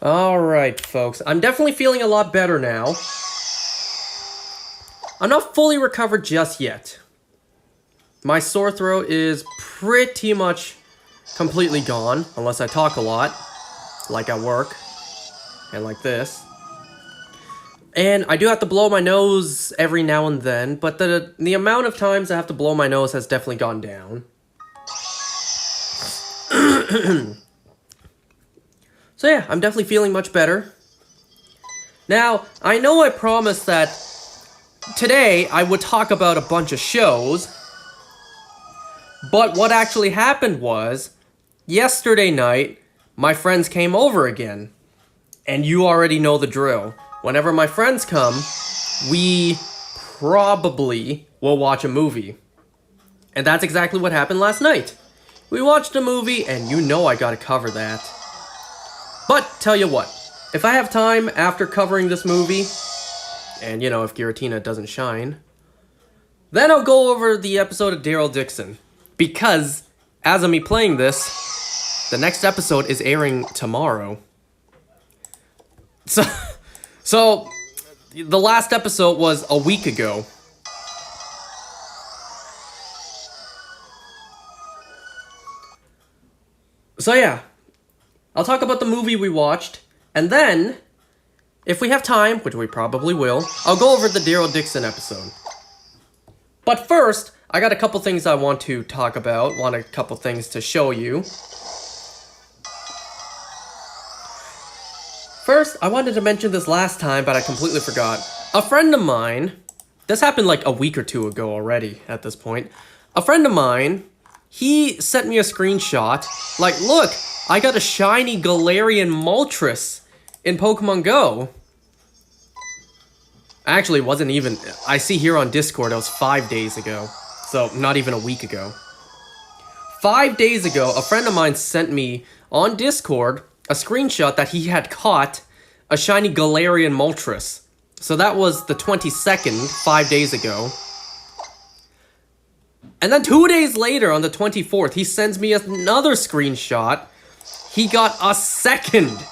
Alright, folks. I'm definitely feeling a lot better now. I'm not fully recovered just yet. My sore throat is pretty much completely gone, unless I talk a lot, like at work, and like this. And I do have to blow my nose every now and then, but the amount of times I have to blow my nose has definitely gone down. So yeah, I'm definitely feeling much better. Now, I know I promised that today I would talk about a bunch of shows, but what actually happened was, yesterday night, my friends came over again. And you already know the drill. Whenever my friends come, we probably will watch a movie. And that's exactly what happened last night. We watched a movie, and you know I gotta cover that. But, tell you what, if I have time after covering this movie, and you know, if Giratina doesn't shine, then I'll go over the episode of Daryl Dixon. Because, as of me playing this, the next episode is airing tomorrow. So, the last episode was a week ago. So yeah, I'll talk about the movie we watched, and then, if we have time, which we probably will, I'll go over the Daryl Dixon episode. But first, I got a couple things I want to talk about, want a couple things to show you. First, I wanted to mention this last time, but I completely forgot. A friend of mine, this happened like a week or two ago already at this point. A friend of mine, he sent me a screenshot, like, look, I got a shiny Galarian Moltres in Pokemon Go. Actually, it wasn't even, I see here on Discord, it was 5 days ago. So, not even a week ago. 5 days ago, a friend of mine sent me on Discord a screenshot that he had caught a shiny Galarian Moltres. So that was the 22nd, 5 days ago. And then 2 days later, on the 24th, he sends me another screenshot. He got a second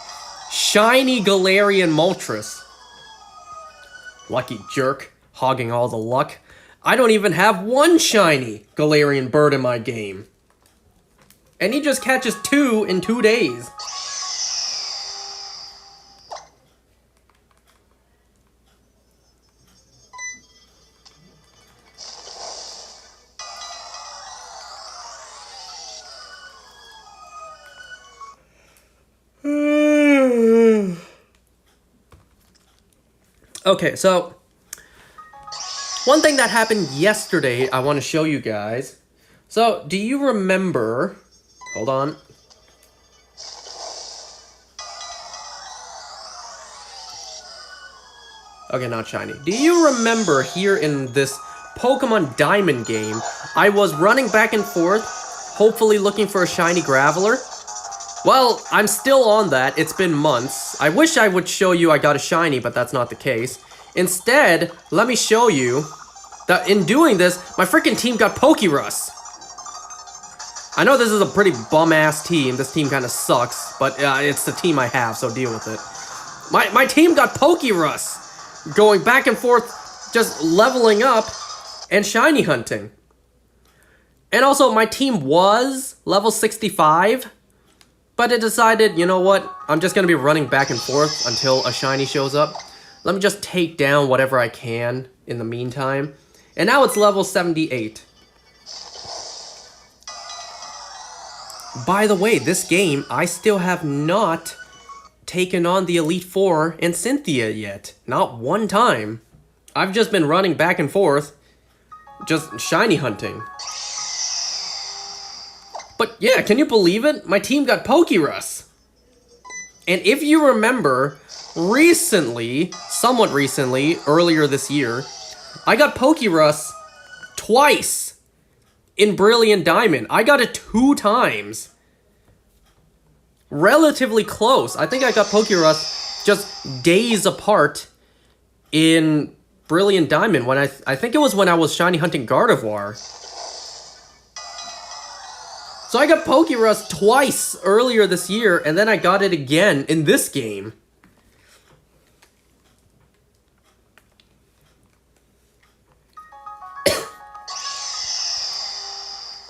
shiny Galarian Moltres. Lucky jerk, hogging all the luck. I don't even have one shiny Galarian bird in my game. And he just catches 2 in 2 days. Okay, so one thing that happened yesterday I want to show you guys. So, do you remember... Hold on. Okay, not shiny. Do you remember here in this Pokemon Diamond game, I was running back and forth, hopefully looking for a shiny Graveler? Well, I'm still on that. It's been months. I wish I would show you I got a shiny, but that's not the case. Instead, let me show you that in doing this, my freaking team got Pokerus. I know this is a pretty bum-ass team. This team kind of sucks, but it's the team I have, so deal with it. My team got Pokerus, going back and forth, just leveling up and shiny hunting. And also, my team was level 65, but it decided, you know what, I'm just going to be running back and forth until a shiny shows up. Let me just take down whatever I can in the meantime. And now it's level 78. By the way, this game, I still have not taken on the Elite Four and Cynthia yet. Not one time. I've just been running back and forth, just shiny hunting. But yeah, can you believe it? My team got Pokerus. And if you remember, recently, somewhat recently, earlier this year, I got Pokerus twice in Brilliant Diamond. I got it 2 times. Relatively close. I think I got Pokerus just days apart in Brilliant Diamond. When I think it was when I was shiny hunting Gardevoir. So I got Pokerus twice earlier this year, and then I got it again in this game.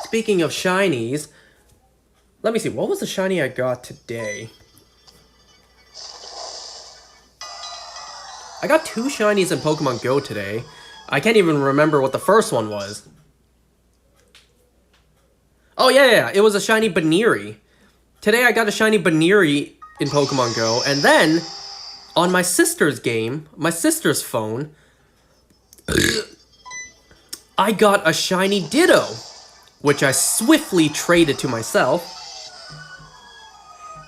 Speaking of shinies, let me see, what was the shiny I got today? I got 2 shinies in Pokemon Go today. I can't even remember what the first one was. Oh, yeah, it was a shiny Baneri. Today I got a shiny Baneri in Pokemon Go, and then, on my sister's game, my sister's phone, I got a shiny Ditto, which I swiftly traded to myself.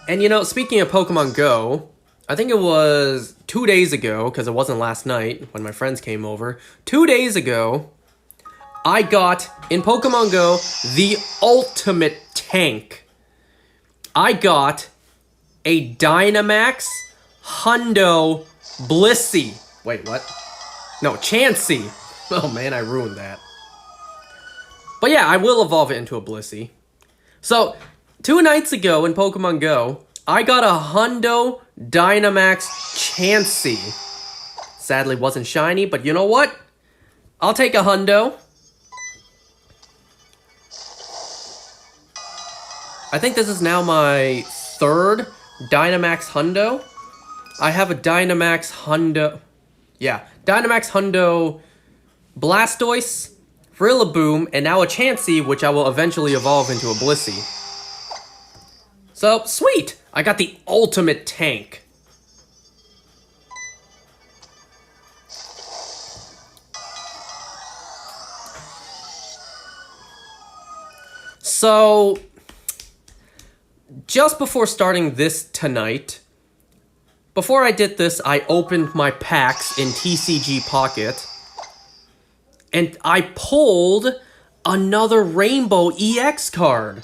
And you know, speaking of Pokemon Go, I think it was 2 days ago, because it wasn't last night when my friends came over. 2 days ago, I got, in Pokemon Go, the ultimate tank. I got a Dynamax Hundo Blissey. Wait, what? No, Chansey. Oh man, I ruined that. But yeah, I will evolve it into a Blissey. So, 2 nights ago in Pokemon Go, I got a Hundo Dynamax Chansey. Sadly wasn't shiny, but you know what? I'll take a Hundo. I think this is now my 3rd Dynamax Hundo. I have a Dynamax Hundo... Yeah, Dynamax Hundo Blastoise, Rillaboom, and now a Chansey, which I will eventually evolve into a Blissey. So, sweet! I got the ultimate tank. So, just before starting this tonight, before I did this, I opened my packs in TCG Pocket, and I pulled another Rainbow EX card.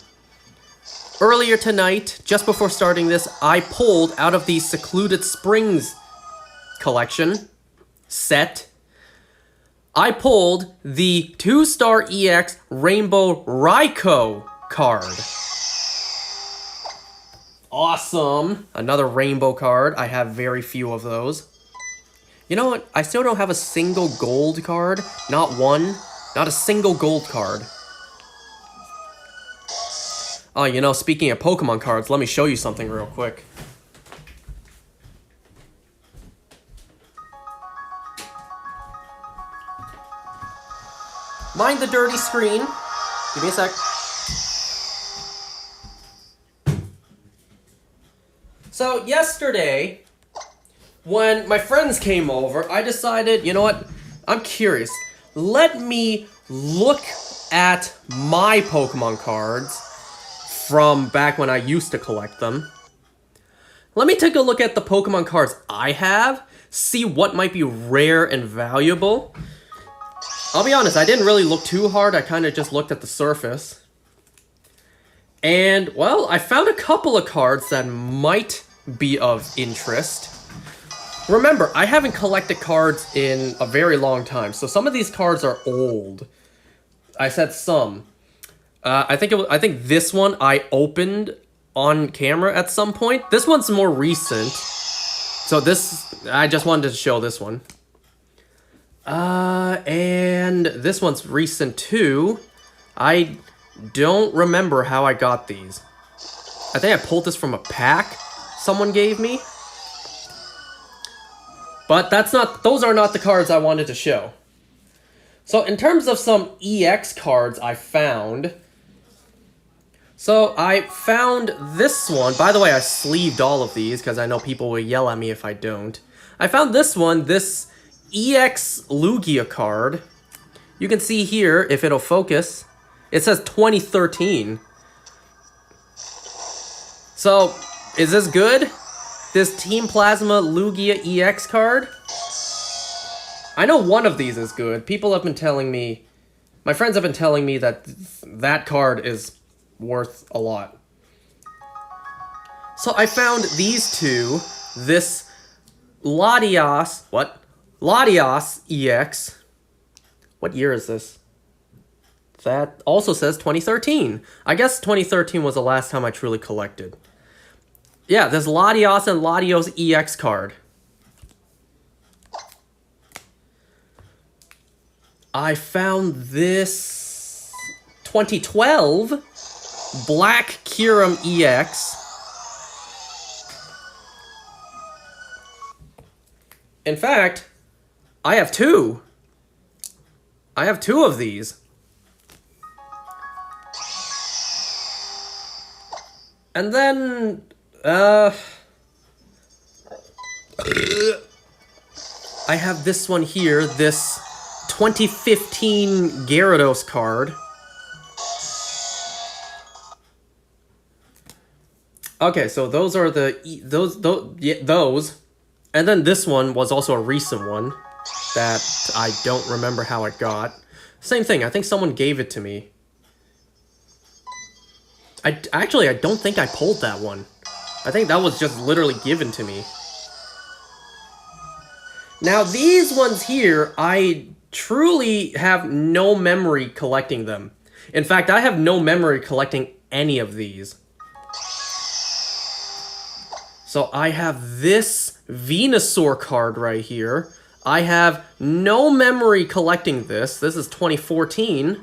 Earlier tonight, just before starting this, I pulled out of the Secluded Springs collection set, I pulled the 2-star EX Rainbow Raikou card. Awesome! Another rainbow card. I have very few of those. You know what? I still don't have a single gold card. Not one. Not a single gold card. Oh, you know, speaking of Pokemon cards, let me show you something real quick. Mind the dirty screen. Give me a sec. So, yesterday, when my friends came over, I decided, you know what? I'm curious. Let me look at my Pokemon cards from back when I used to collect them. Let me take a look at the Pokemon cards I have, see what might be rare and valuable. I'll be honest, I didn't really look too hard, I kind of just looked at the surface. And, well, I found a couple of cards that might be of interest. Remember, I haven't collected cards in a very long time, so some of these cards are old. I said some. I think this one I opened on camera at some point. This one's more recent. So I just wanted to show this one. And this one's recent too. I don't remember how I got these. I think I pulled this from a pack someone gave me. But those are not the cards I wanted to show. So in terms of some EX cards I found, so I found this one. By the way, I sleeved all of these because I know people will yell at me if I don't. I found this one, this EX Lugia card. You can see here, if it'll focus, it says 2013. So, is this good? This Team Plasma Lugia EX card? I know one of these is good. People have been telling me, my friends have been telling me that that card is worth a lot. So I found these two, this Latias EX. What year is this? That also says 2013. I guess 2013 was the last time I truly collected. Yeah, this Latios and Latios EX card. I found this 2012 Black Kyurem EX. In fact, I have two. I have two of these. And then, I have this one here, this 2015 Gyarados card. Okay, so those are the those. And then this one was also a recent one that I don't remember how I got. Same thing, I think someone gave it to me. I don't think I pulled that one. I think that was just literally given to me. Now these ones here, I truly have no memory collecting them. In fact, I have no memory collecting any of these. So I have this Venusaur card right here. I have no memory collecting this. This is 2014.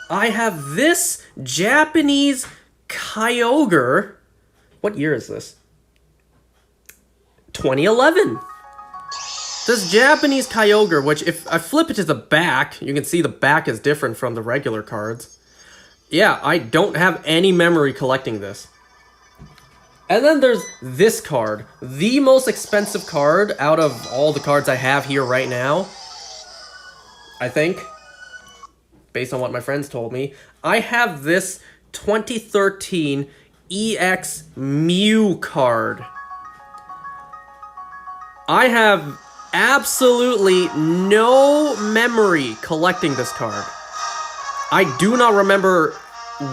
I have this Japanese Kyogre. What year is this? 2011. This Japanese Kyogre, which if I flip it to the back, you can see the back is different from the regular cards. Yeah, I don't have any memory collecting this. And then there's this card, the most expensive card out of all the cards I have here right now. I think, based on what my friends told me. I have this 2013 EX Mew card. I have absolutely no memory collecting this card. I do not remember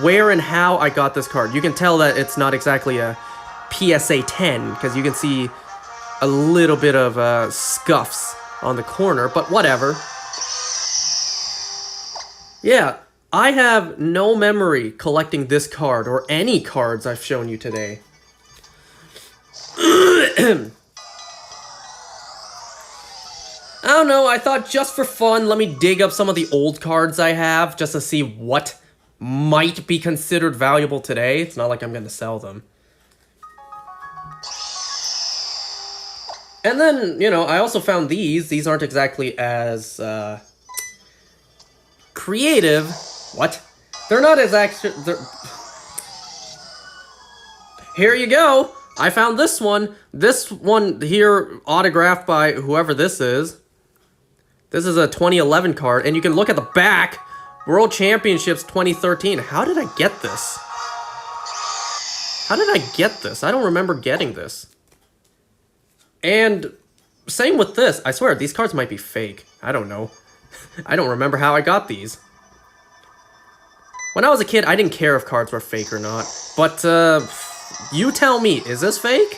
where and how I got this card. You can tell that it's not exactly a PSA 10, because you can see a little bit of scuffs on the corner, but whatever. Yeah, I have no memory collecting this card, or any cards I've shown you today. I don't know, I thought just for fun, let me dig up some of the old cards I have, just to see what might be considered valuable today. It's not like I'm going to sell them. And then, you know, I also found these. These aren't exactly as, creative. What? They're not as Here you go. I found this one. This one here, autographed by whoever this is. This is a 2011 card, and you can look at the back. World Championships 2013. How did I get this? How did I get this? I don't remember getting this. And same with this. I swear, these cards might be fake. I don't know. I don't remember how I got these. When I was a kid, I didn't care if cards were fake or not. But, you tell me, is this fake?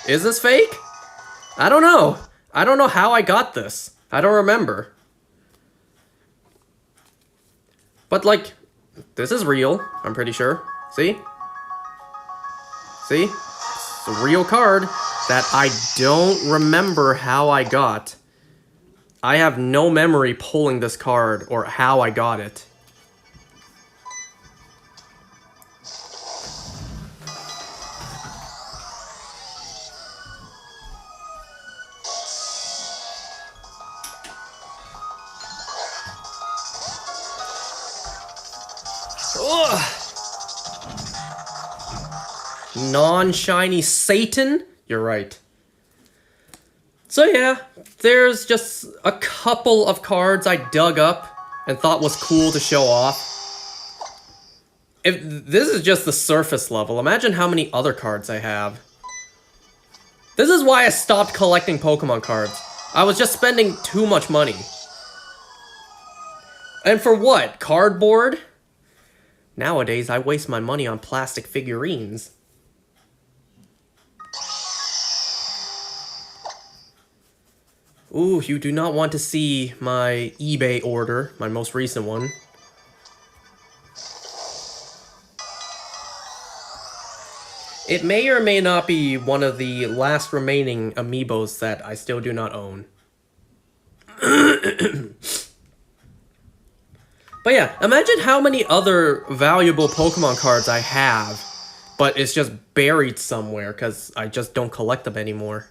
Is this fake? I don't know. I don't know how I got this. I don't remember. But, like, this is real, I'm pretty sure. See? See? It's a real card that I don't remember how I got. I have no memory pulling this card or how I got it. Ugh. Non-shiny Satan? You're right. So yeah, there's just a couple of cards I dug up and thought was cool to show off. If this is just the surface level, imagine how many other cards I have. This is why I stopped collecting Pokemon cards. I was just spending too much money. And for what? Cardboard? Nowadays, I waste my money on plastic figurines. Ooh, you do not want to see my eBay order, my most recent one. It may or may not be one of the last remaining amiibos that I still do not own. But yeah, imagine how many other valuable Pokemon cards I have, but it's just buried somewhere because I just don't collect them anymore.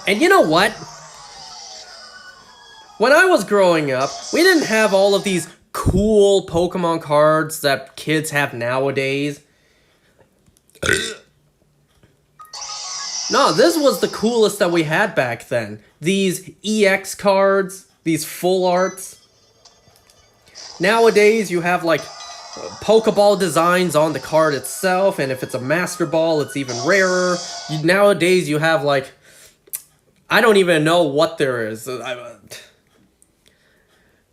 And you know what? When I was growing up, we didn't have all of these cool Pokemon cards that kids have nowadays. No, this was the coolest that we had back then. These EX cards, these full arts. Nowadays, you have like Pokeball designs on the card itself, and if it's a Master Ball, it's even rarer. Nowadays, you have like, I don't even know what there is. It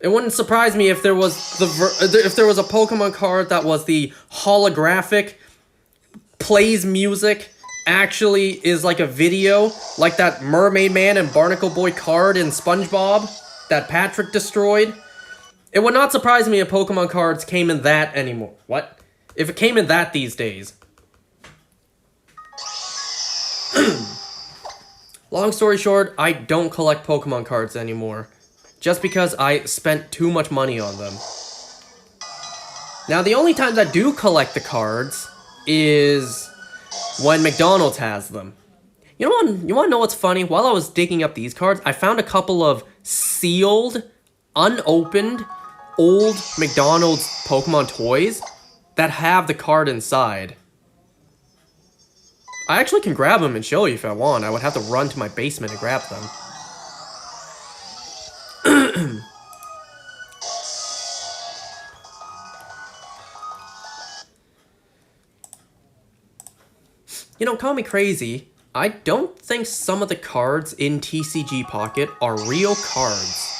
wouldn't surprise me if there was a Pokemon card that was the holographic, plays music, actually is like a video, like that Mermaid Man and Barnacle Boy card in SpongeBob that Patrick destroyed. It would not surprise me if Pokemon cards came in that anymore. What? If it came in that these days. Long story short, I don't collect Pokemon cards anymore. Just because I spent too much money on them. Now, the only times I do collect the cards is when McDonald's has them. You want to know what's funny? While I was digging up these cards, I found a couple of sealed, unopened, old McDonald's Pokemon toys that have the card inside. I actually can grab them and show you if I want. I would have to run to my basement and grab them. You know, call me crazy, I don't think some of the cards in TCG Pocket are real cards.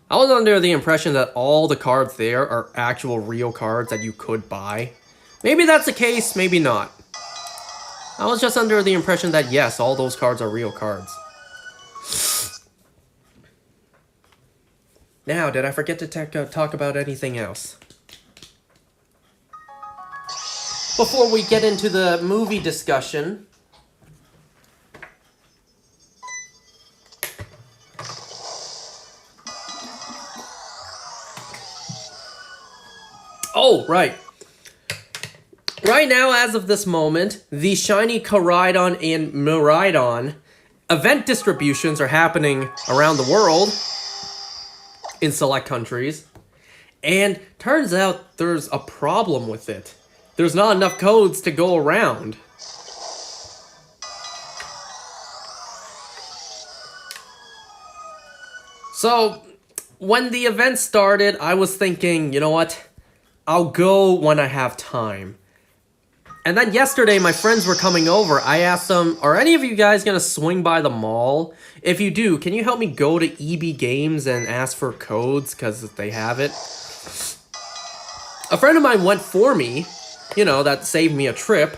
I was under the impression that all the cards there are actual real cards that you could buy. Maybe that's the case, maybe not. I was just under the impression that yes, all those cards are real cards. Now, did I forget to talk about anything else? Before we get into the movie discussion, oh, right. Right now, as of this moment, the shiny Koraidon and Miraidon event distributions are happening around the world in select countries, and turns out there's a problem with it. There's not enough codes to go around. So, when the event started, I was thinking, you know what? I'll go when I have time. And then yesterday, my friends were coming over. I asked them, are any of you guys going to swing by the mall? If you do, can you help me go to EB Games and ask for codes, because they have it? A friend of mine went for me. You know, that saved me a trip.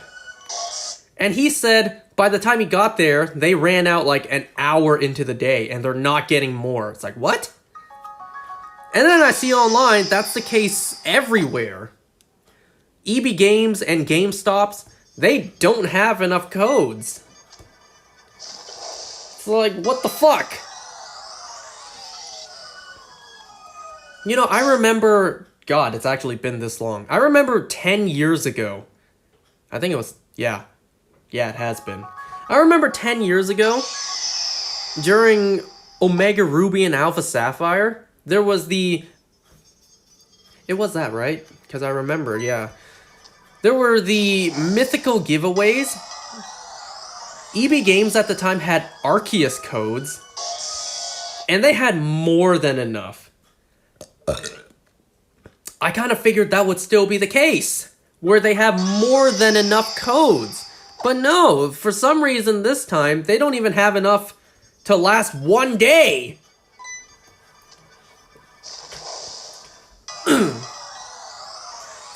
And he said by the time he got there, they ran out like an hour into the day and they're not getting more. It's like, what? And then I see online, that's the case everywhere. EB Games and GameStops, they don't have enough codes. It's like, what the fuck? You know, I remember... God, it's actually been this long. I remember 10 years ago. I think it was... Yeah, it has been. I remember 10 years ago, during Omega Ruby and Alpha Sapphire, there was the... It was that, right? Because I remember, yeah. There were the mythical giveaways. EB Games at the time had Arceus codes, and they had more than enough. I kind of figured that would still be the case, where they have more than enough codes. But no, for some reason this time, they don't even have enough to last one day.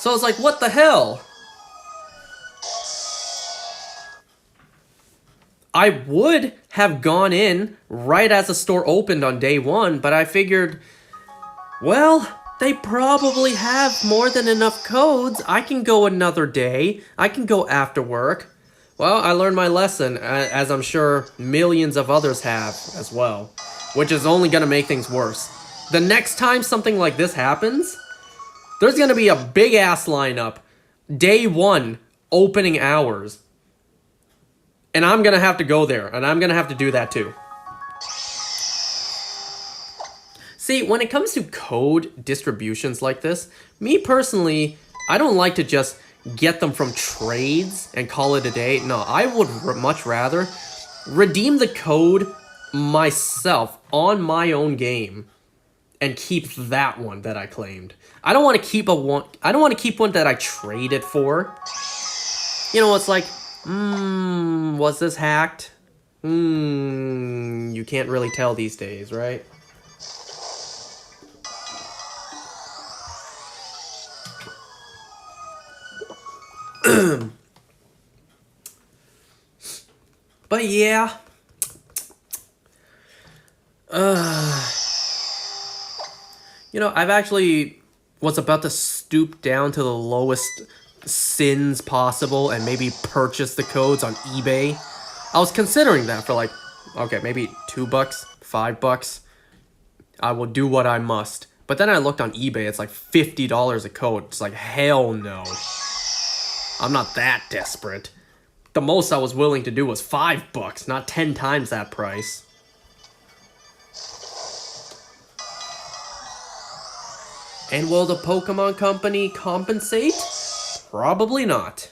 So I was like, what the hell? I would have gone in right as the store opened on day one, but I figured, well, they probably have more than enough codes. I can go another day. I can go after work. Well, I learned my lesson, as I'm sure millions of others have as well, which is only going to make things worse. The next time something like this happens, there's going to be a big-ass lineup. Day one, opening hours. And I'm going to have to go there, and I'm going to have to do that too. See, when it comes to code distributions like this, me personally, I don't like to just get them from trades and call it a day. No, I would much rather redeem the code myself on my own game and keep that one that I claimed. I don't want to keep one that I traded for. You know, it's like, was this hacked? You can't really tell these days, right? But yeah. You know, I've actually was about to stoop down to the lowest sins possible and maybe purchase the codes on eBay. I was considering that for like, okay, maybe $2, $5. I will do what I must. But then I looked on eBay, it's like $50 a code. It's like, hell no. I'm not that desperate. The most I was willing to do was $5, not 10 times that price. And will the Pokemon Company compensate? Probably not.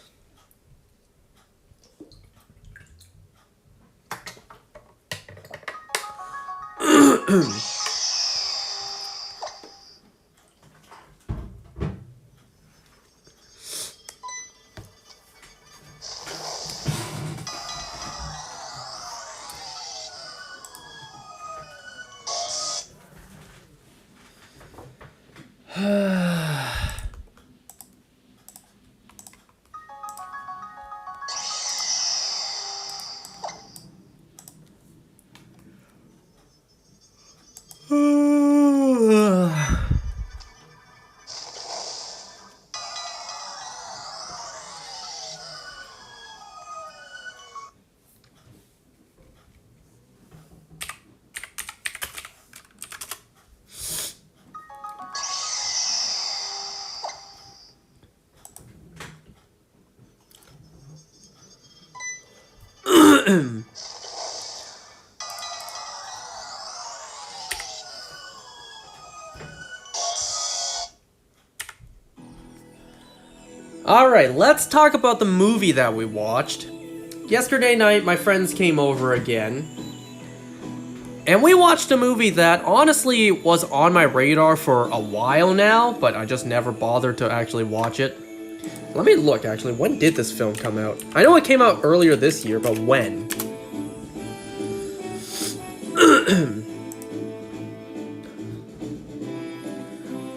Alright, let's talk about the movie that we watched. Yesterday night, my friends came over again. And we watched a movie that honestly was on my radar for a while now, but I just never bothered to actually watch it. Let me look, actually. When did this film come out? I know it came out earlier this year, but when?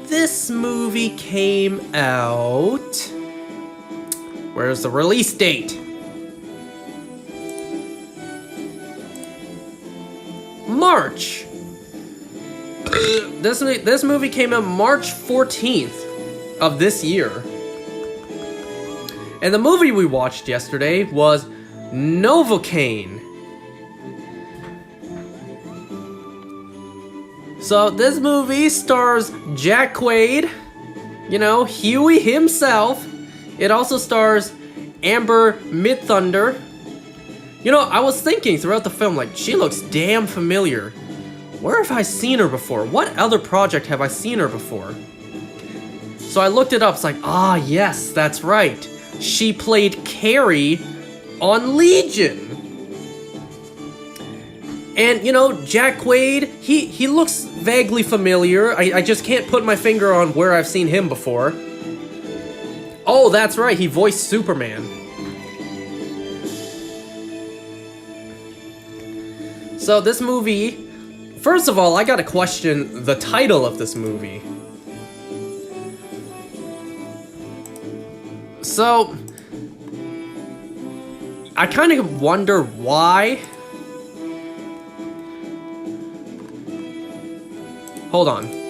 This movie came out... Where's the release date? March. This movie came out March 14th of this year. And the movie we watched yesterday was Novocaine. So this movie stars Jack Quaid, you know, Huey himself. It also stars Amber Midthunder. You know, I was thinking throughout the film, like, she looks damn familiar. Where have I seen her before? What other project have I seen her before? So I looked it up, it's like, ah, yes, that's right. She played Carrie on Legion. And, you know, Jack Quaid, he looks vaguely familiar. I just can't put my finger on where I've seen him before. Oh, that's right, he voiced Superman. So this movie, first of all, I gotta question the title of this movie. So, I kind of wonder why. Hold on.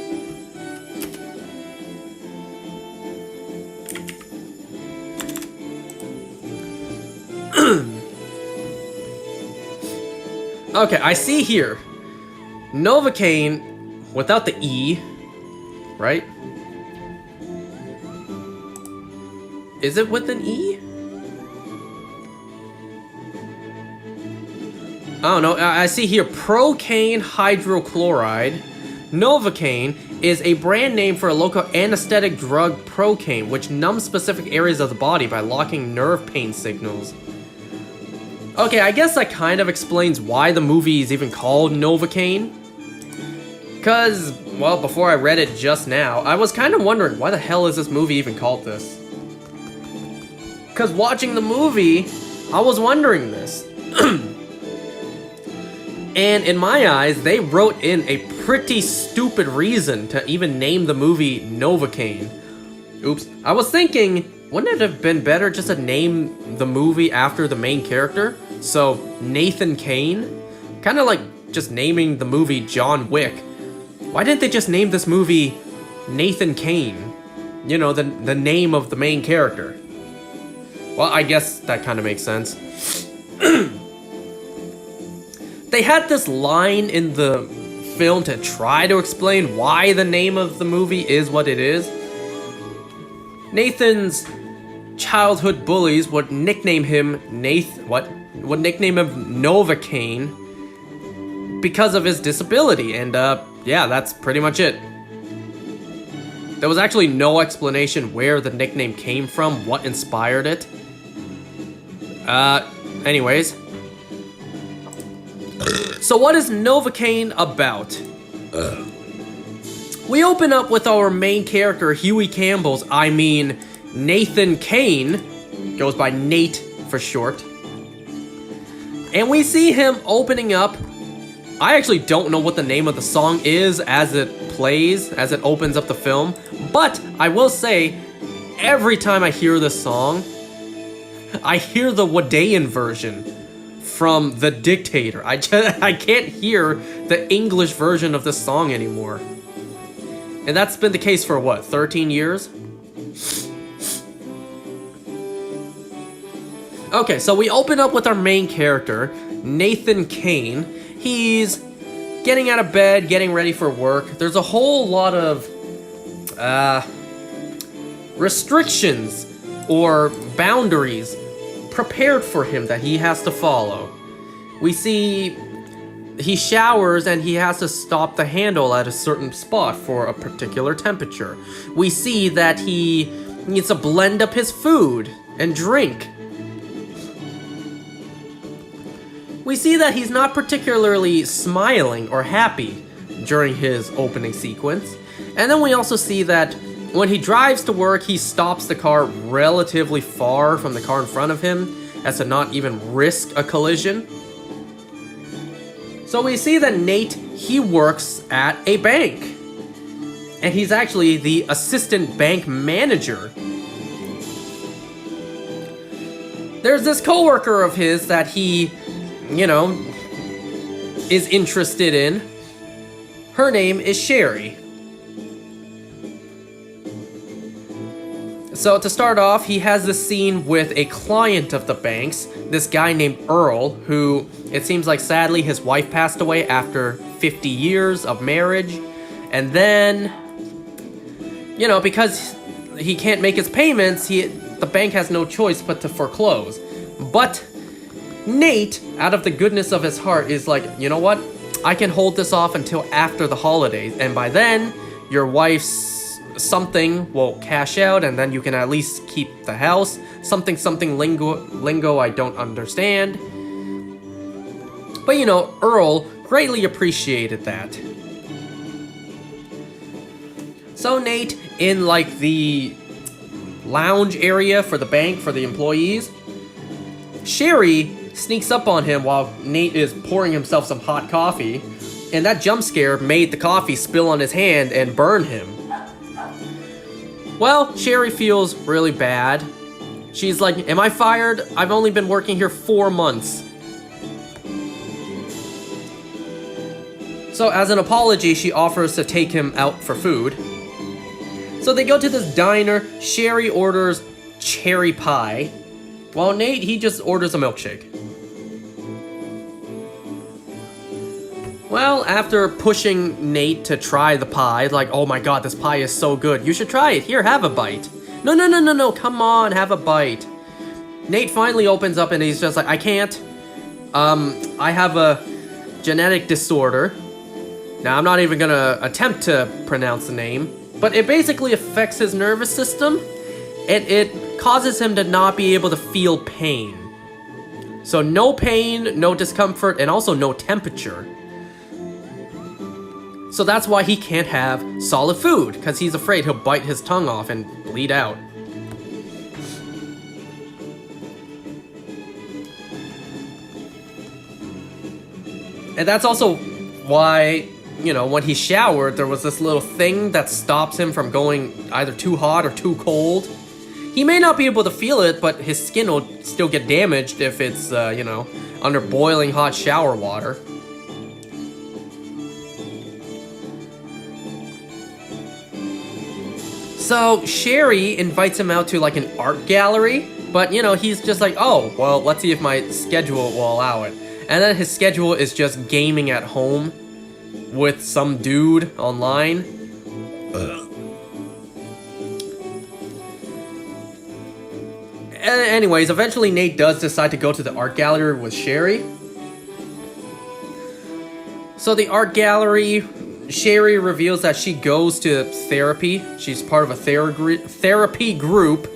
Okay, I see here. Novocaine without the E, right? Is it with an E? I don't know. I see here procaine hydrochloride. Novocaine is a brand name for a local anesthetic drug procaine, which numbs specific areas of the body by locking nerve pain signals. Okay, I guess that kind of explains why the movie is even called Novocaine. Because, well, before I read it just now, I was kind of wondering, why the hell is this movie even called this? Because watching the movie, I was wondering this. And in my eyes, they wrote in a pretty stupid reason to even name the movie Novocaine. Oops. I was thinking, wouldn't it have been better just to name the movie after the main character? So, Nathan Kane? Kind of like just naming the movie John Wick. Why didn't they just name this movie Nathan Kane? You know, the name of the main character. Well, I guess that kind of makes sense. They had this line in the film to try to explain why the name of the movie is what it is. Nathan's childhood bullies would nickname him Would nickname him Novocaine because of his disability, and yeah, that's pretty much it. There was actually no explanation where the nickname came from, what inspired it. Anyways. So what is Novocaine about? We open up with our main character, Huey Campbell's, Nathan Kane, goes by Nate for short. And we see him opening up. I actually don't know what the name of the song is as it plays, as it opens up the film. But I will say, every time I hear this song, I hear the Wadean version from The Dictator. I can't hear the English version of this song anymore. And that's been the case for what, 13 years? Okay, so we open up with our main character, Nathan Kane. He's getting out of bed, getting ready for work. There's a whole lot of restrictions or boundaries prepared for him that he has to follow. We see he showers and he has to stop the handle at a certain spot for a particular temperature. We see that he needs to blend up his food and drink. We see that he's not particularly smiling or happy during his opening sequence. And then we also see that when he drives to work, he stops the car relatively far from the car in front of him as to not even risk a collision. So we see that Nate, he works at a bank. And he's actually the assistant bank manager. There's this coworker of his that he, is interested in. Her name is Sherry. So to start off, he has this scene with a client of the bank's, this guy named Earl, who it seems like sadly his wife passed away after 50 years of marriage. And then, because he can't make his payments, the bank has no choice but to foreclose. But Nate, out of the goodness of his heart, is like, you know what? I can hold this off until after the holidays, and by then, your wife's something will cash out, and then you can at least keep the house. Something lingo I don't understand. But Earl greatly appreciated that. So Nate, in the lounge area for the bank for the employees, Sherry sneaks up on him while Nate is pouring himself some hot coffee, and that jump scare made the coffee spill on his hand and burn him. Well, Sherry feels really bad, She's like, am I fired? I've only been working here 4 months. So as an apology, she offers to take him out for food. So they go to this diner. Sherry orders cherry pie, while Nate, he just orders a milkshake. Well, after pushing Nate to try the pie, like, oh my god, this pie is so good. You should try it. Here, have a bite. No, come on, have a bite. Nate finally opens up and he's just like, I can't. I have a genetic disorder. Now, I'm not even gonna attempt to pronounce the name, but it basically affects his nervous system, and it causes him to not be able to feel pain. So no pain, no discomfort, and also no temperature. So that's why he can't have solid food, because he's afraid he'll bite his tongue off and bleed out. And that's also why, you know, when he showered, there was this little thing that stops him from going either too hot or too cold. He may not be able to feel it, but his skin will still get damaged if it's, you know, under boiling hot shower water. So Sherry invites him out to like an art gallery, but you know, he's just like, oh, well, let's see if my schedule will allow it. And then his schedule is just gaming at home with some dude online. Anyways, eventually Nate does decide to go to the art gallery with Sherry. So the art gallery, Sherry reveals that she goes to therapy. She's part of a therapy group.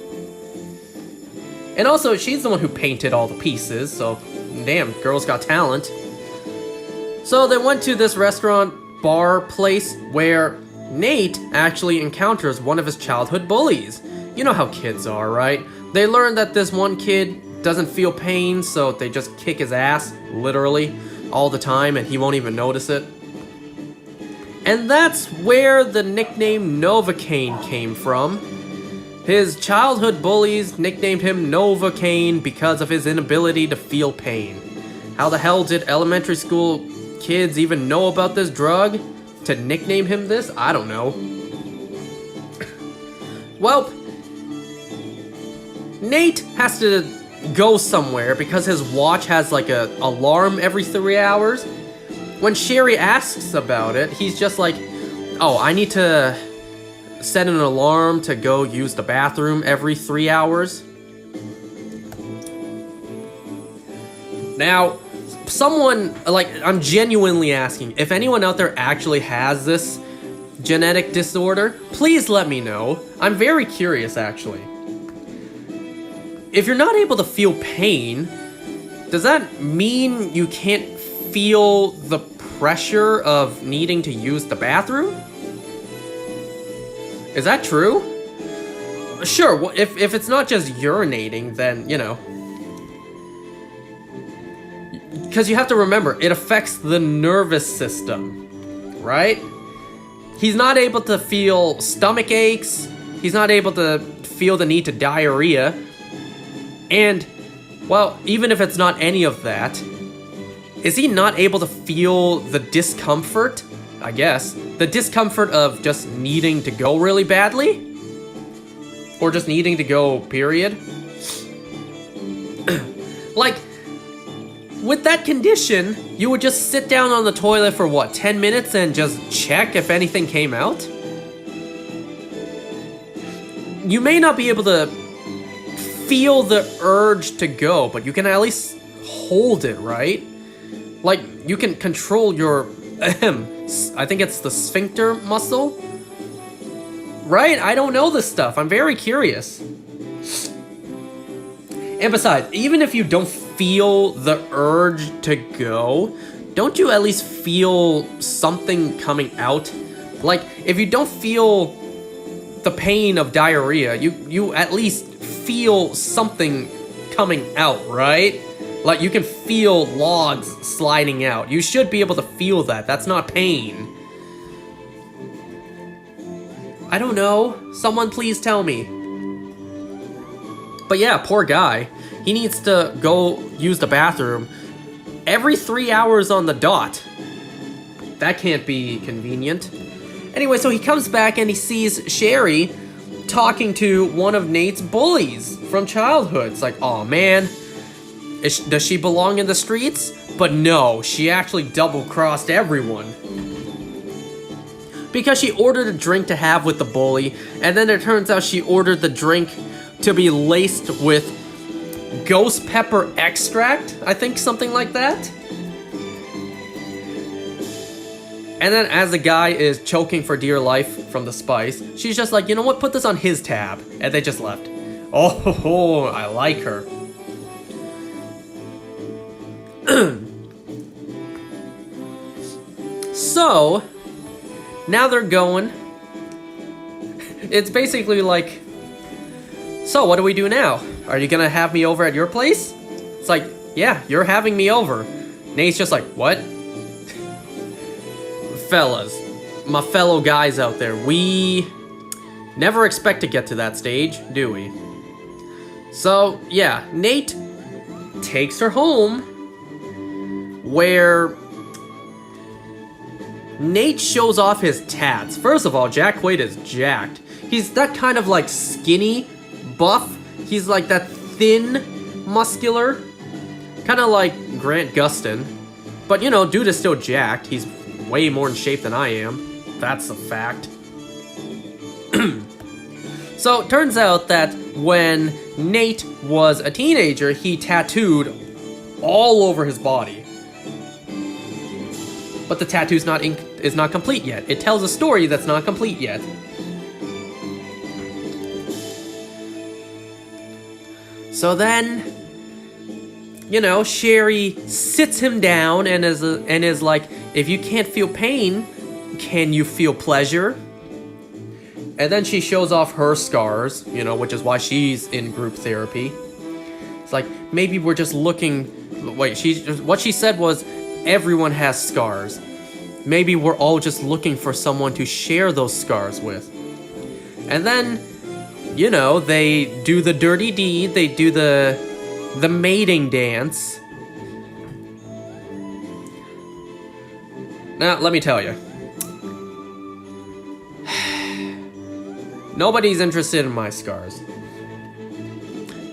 And also, she's the one who painted all the pieces, so damn, girl's got talent. So they went to this restaurant bar place where Nate actually encounters one of his childhood bullies. You know how kids are, right? They learn that this one kid doesn't feel pain, so they just kick his ass, literally, all the time, and he won't even notice it. And that's where the nickname Novocaine came from. His childhood bullies nicknamed him Novocaine because of his inability to feel pain. How the hell did elementary school kids even know about this drug to nickname him this? I don't know. Well, Nate has to go somewhere because his watch has like a alarm every 3 hours. When Sherry asks about it, he's just like, oh, I need to set an alarm to go use the bathroom every 3 hours. Now, someone, like, I'm genuinely asking, if anyone out there actually has this genetic disorder, please let me know. I'm very curious, actually. If you're not able to feel pain, does that mean you can't feel the pressure of needing to use the bathroom? Is that true? Sure, if it's not just urinating, then, you know. Because you have to remember, it affects the nervous system, right? He's not able to feel stomach aches. He's not able to feel the need to diarrhea. And, well, even if it's not any of that, is he not able to feel the discomfort? I guess. The discomfort of just needing to go really badly? Or just needing to go, period? Like, with that condition, you would just sit down on the toilet for what, 10 minutes and just check if anything came out? You may not be able to feel the urge to go, but you can at least hold it, right? Like, you can control your, I think it's the sphincter muscle? Right? I don't know this stuff. I'm very curious. And besides, even if you don't feel the urge to go, don't you at least feel something coming out? Like, if you don't feel the pain of diarrhea, you at least feel something coming out, right? Like, you can feel logs sliding out. You should be able to feel that. That's not pain. I don't know. Someone please tell me. But yeah, poor guy. He needs to go use the bathroom every 3 hours on the dot. That can't be convenient. Anyway, so he comes back and he sees Sherry talking to one of Nate's bullies from childhood. It's like, oh man, does she belong in the streets? But no, she actually double-crossed everyone. Because she ordered a drink to have with the bully, and then it turns out she ordered the drink to be laced with ghost pepper extract, I think, something like that. And then as the guy is choking for dear life from the spice, she's just like, you know what, put this on his tab. And they just left. Oh, I like her. So, now they're going. It's basically like, so what do we do now? Are you gonna have me over at your place? It's like, yeah, you're having me over. Nate's just like, what? Fellas, my fellow guys out there, we never expect to get to that stage, do we? So, yeah, Nate takes her home, where Nate shows off his tats. First of all, Jack Quaid is jacked. He's that kind of like skinny, buff. He's like that thin, muscular, kind of like Grant Gustin. But you know, dude is still jacked. He's way more in shape than I am. That's a fact. So it turns out that when Nate was a teenager, he tattooed all over his body. But the tattoo's is not complete yet. It tells a story that's not complete yet. So then, you know, Sherry sits him down and is like, if you can't feel pain, can you feel pleasure? And then she shows off her scars, you know, which is why she's in group therapy. It's like, maybe we're just looking... Wait, what she said was, everyone has scars. Maybe we're all just looking for someone to share those scars with. And then, you know, they do the dirty deed, they do the mating dance. Now, let me tell you. Nobody's interested in my scars.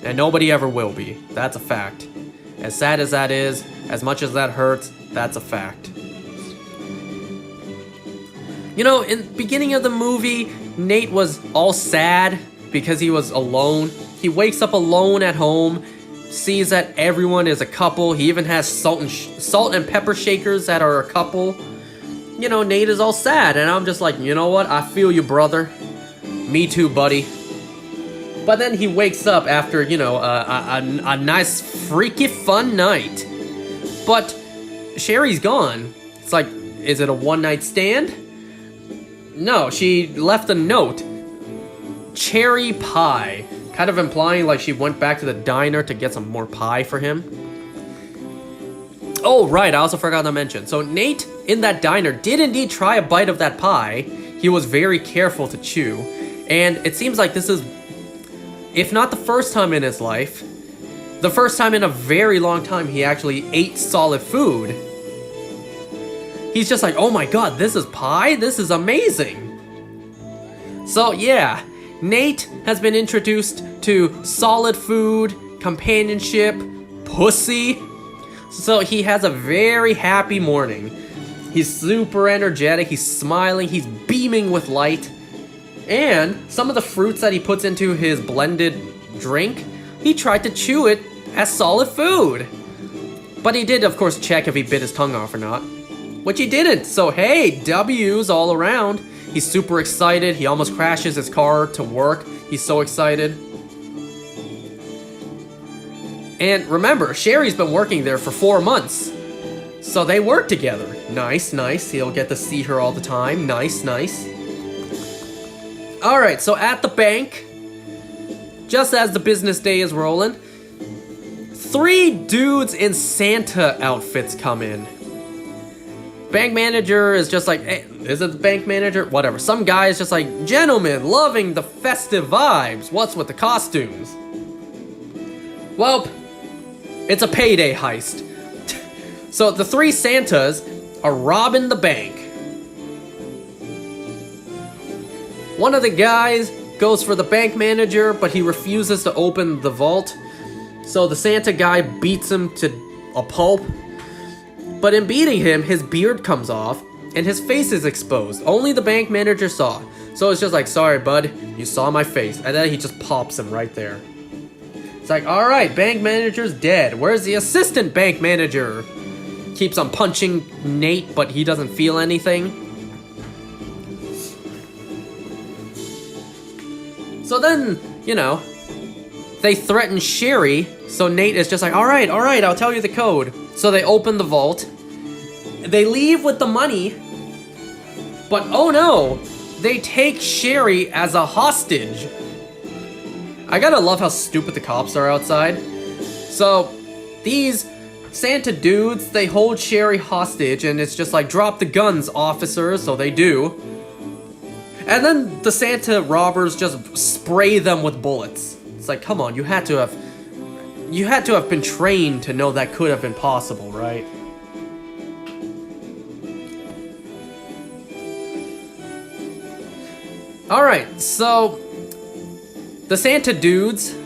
And nobody ever will be. That's a fact. As sad as that is, as much as that hurts, that's a fact. You know, in the beginning of the movie, Nate was all sad because he was alone. He wakes up alone at home, sees that everyone is a couple. He even has salt and pepper shakers that are a couple. You know, Nate is all sad, and I'm just like, you know what? I feel you, brother. Me too, buddy. But then he wakes up after, you know, a nice, freaky, fun night. But Sherry's gone. It's like, is it a one-night stand? No, she left a note. Cherry pie. Kind of implying like she went back to the diner to get some more pie for him. Oh, right, I also forgot to mention. So Nate, in that diner, did indeed try a bite of that pie. He was very careful to chew. And it seems like this is, if not the first time in his life, the first time in a very long time he actually ate solid food. He's just like, oh my god, this is pie? This is amazing. So yeah, Nate has been introduced to solid food, companionship, pussy. So he has a very happy morning. He's super energetic, he's smiling, he's beaming with light. And some of the fruits that he puts into his blended drink, he tried to chew it as solid food. But he did, of course, check if he bit his tongue off or not. Which he didn't, so hey, W's all around. He's super excited, he almost crashes his car to work. He's so excited. And remember, Sherry's been working there for 4 months. So they work together. Nice, nice. He'll get to see her all the time. Nice, nice. Alright, so at the bank, just as the business day is rolling, 3 dudes in Santa outfits come in. Bank manager is just like, hey, is it the bank manager? Whatever. Some guy is just like, gentlemen, loving the festive vibes. What's with the costumes? Well, it's a payday heist. So the three Santas are robbing the bank. One of the guys goes for the bank manager, but he refuses to open the vault. So the Santa guy beats him to a pulp. But in beating him, his beard comes off and his face is exposed. Only the bank manager saw. So it's just like, sorry, bud, you saw my face. And then he just pops him right there. It's like, all right, bank manager's dead. Where's the assistant bank manager? Keeps on punching Nate, but he doesn't feel anything. So then, you know, they threaten Sherry. So Nate is just like, all right, I'll tell you the code. So they open the vault. They leave with the money. But oh no, they take Sherry as a hostage. I gotta love how stupid the cops are outside. So these Santa dudes, they hold Sherry hostage and it's just like, drop the guns, officers. So they do. And then the Santa robbers just spray them with bullets. It's like, come on, you had to have been trained to know that could have been possible, right? Alright, so the Santa dudes,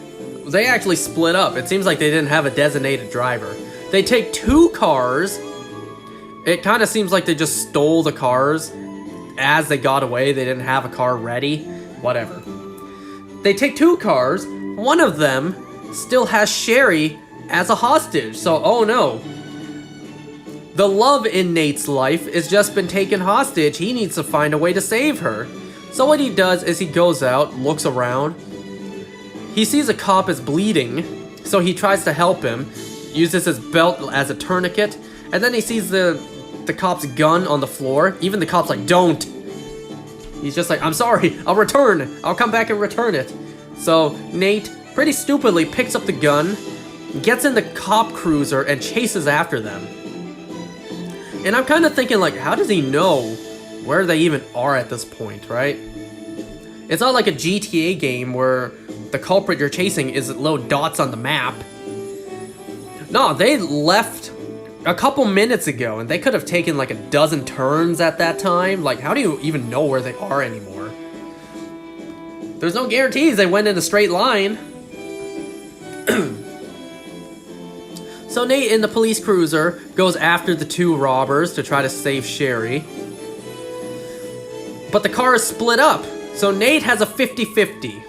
they actually split up. It seems like they didn't have a designated driver. They take two cars. It kind of seems like they just stole the cars as they got away. They didn't have a car ready. Whatever. They take two cars. One of them still has Sherry as a hostage. So, oh no. The love in Nate's life has just been taken hostage. He needs to find a way to save her. So what he does is he goes out, looks around. He sees a cop is bleeding, so he tries to help him. Uses his belt as a tourniquet. And then he sees the cop's gun on the floor. Even the cop's like, don't. He's just like, I'm sorry, I'll return. I'll come back and return it. So Nate pretty stupidly picks up the gun, gets in the cop cruiser, and chases after them. And I'm kind of thinking, like, how does he know where they even are at this point, right? It's not like a GTA game where the culprit you're chasing is little dots on the map. No, they left a couple minutes ago, and they could have taken like a dozen turns at that time. Like, how do you even know where they are anymore? There's no guarantees they went in a straight line. So Nate in the police cruiser goes after the two robbers to try to save Sherry. But the car is split up, so Nate has a 50-50.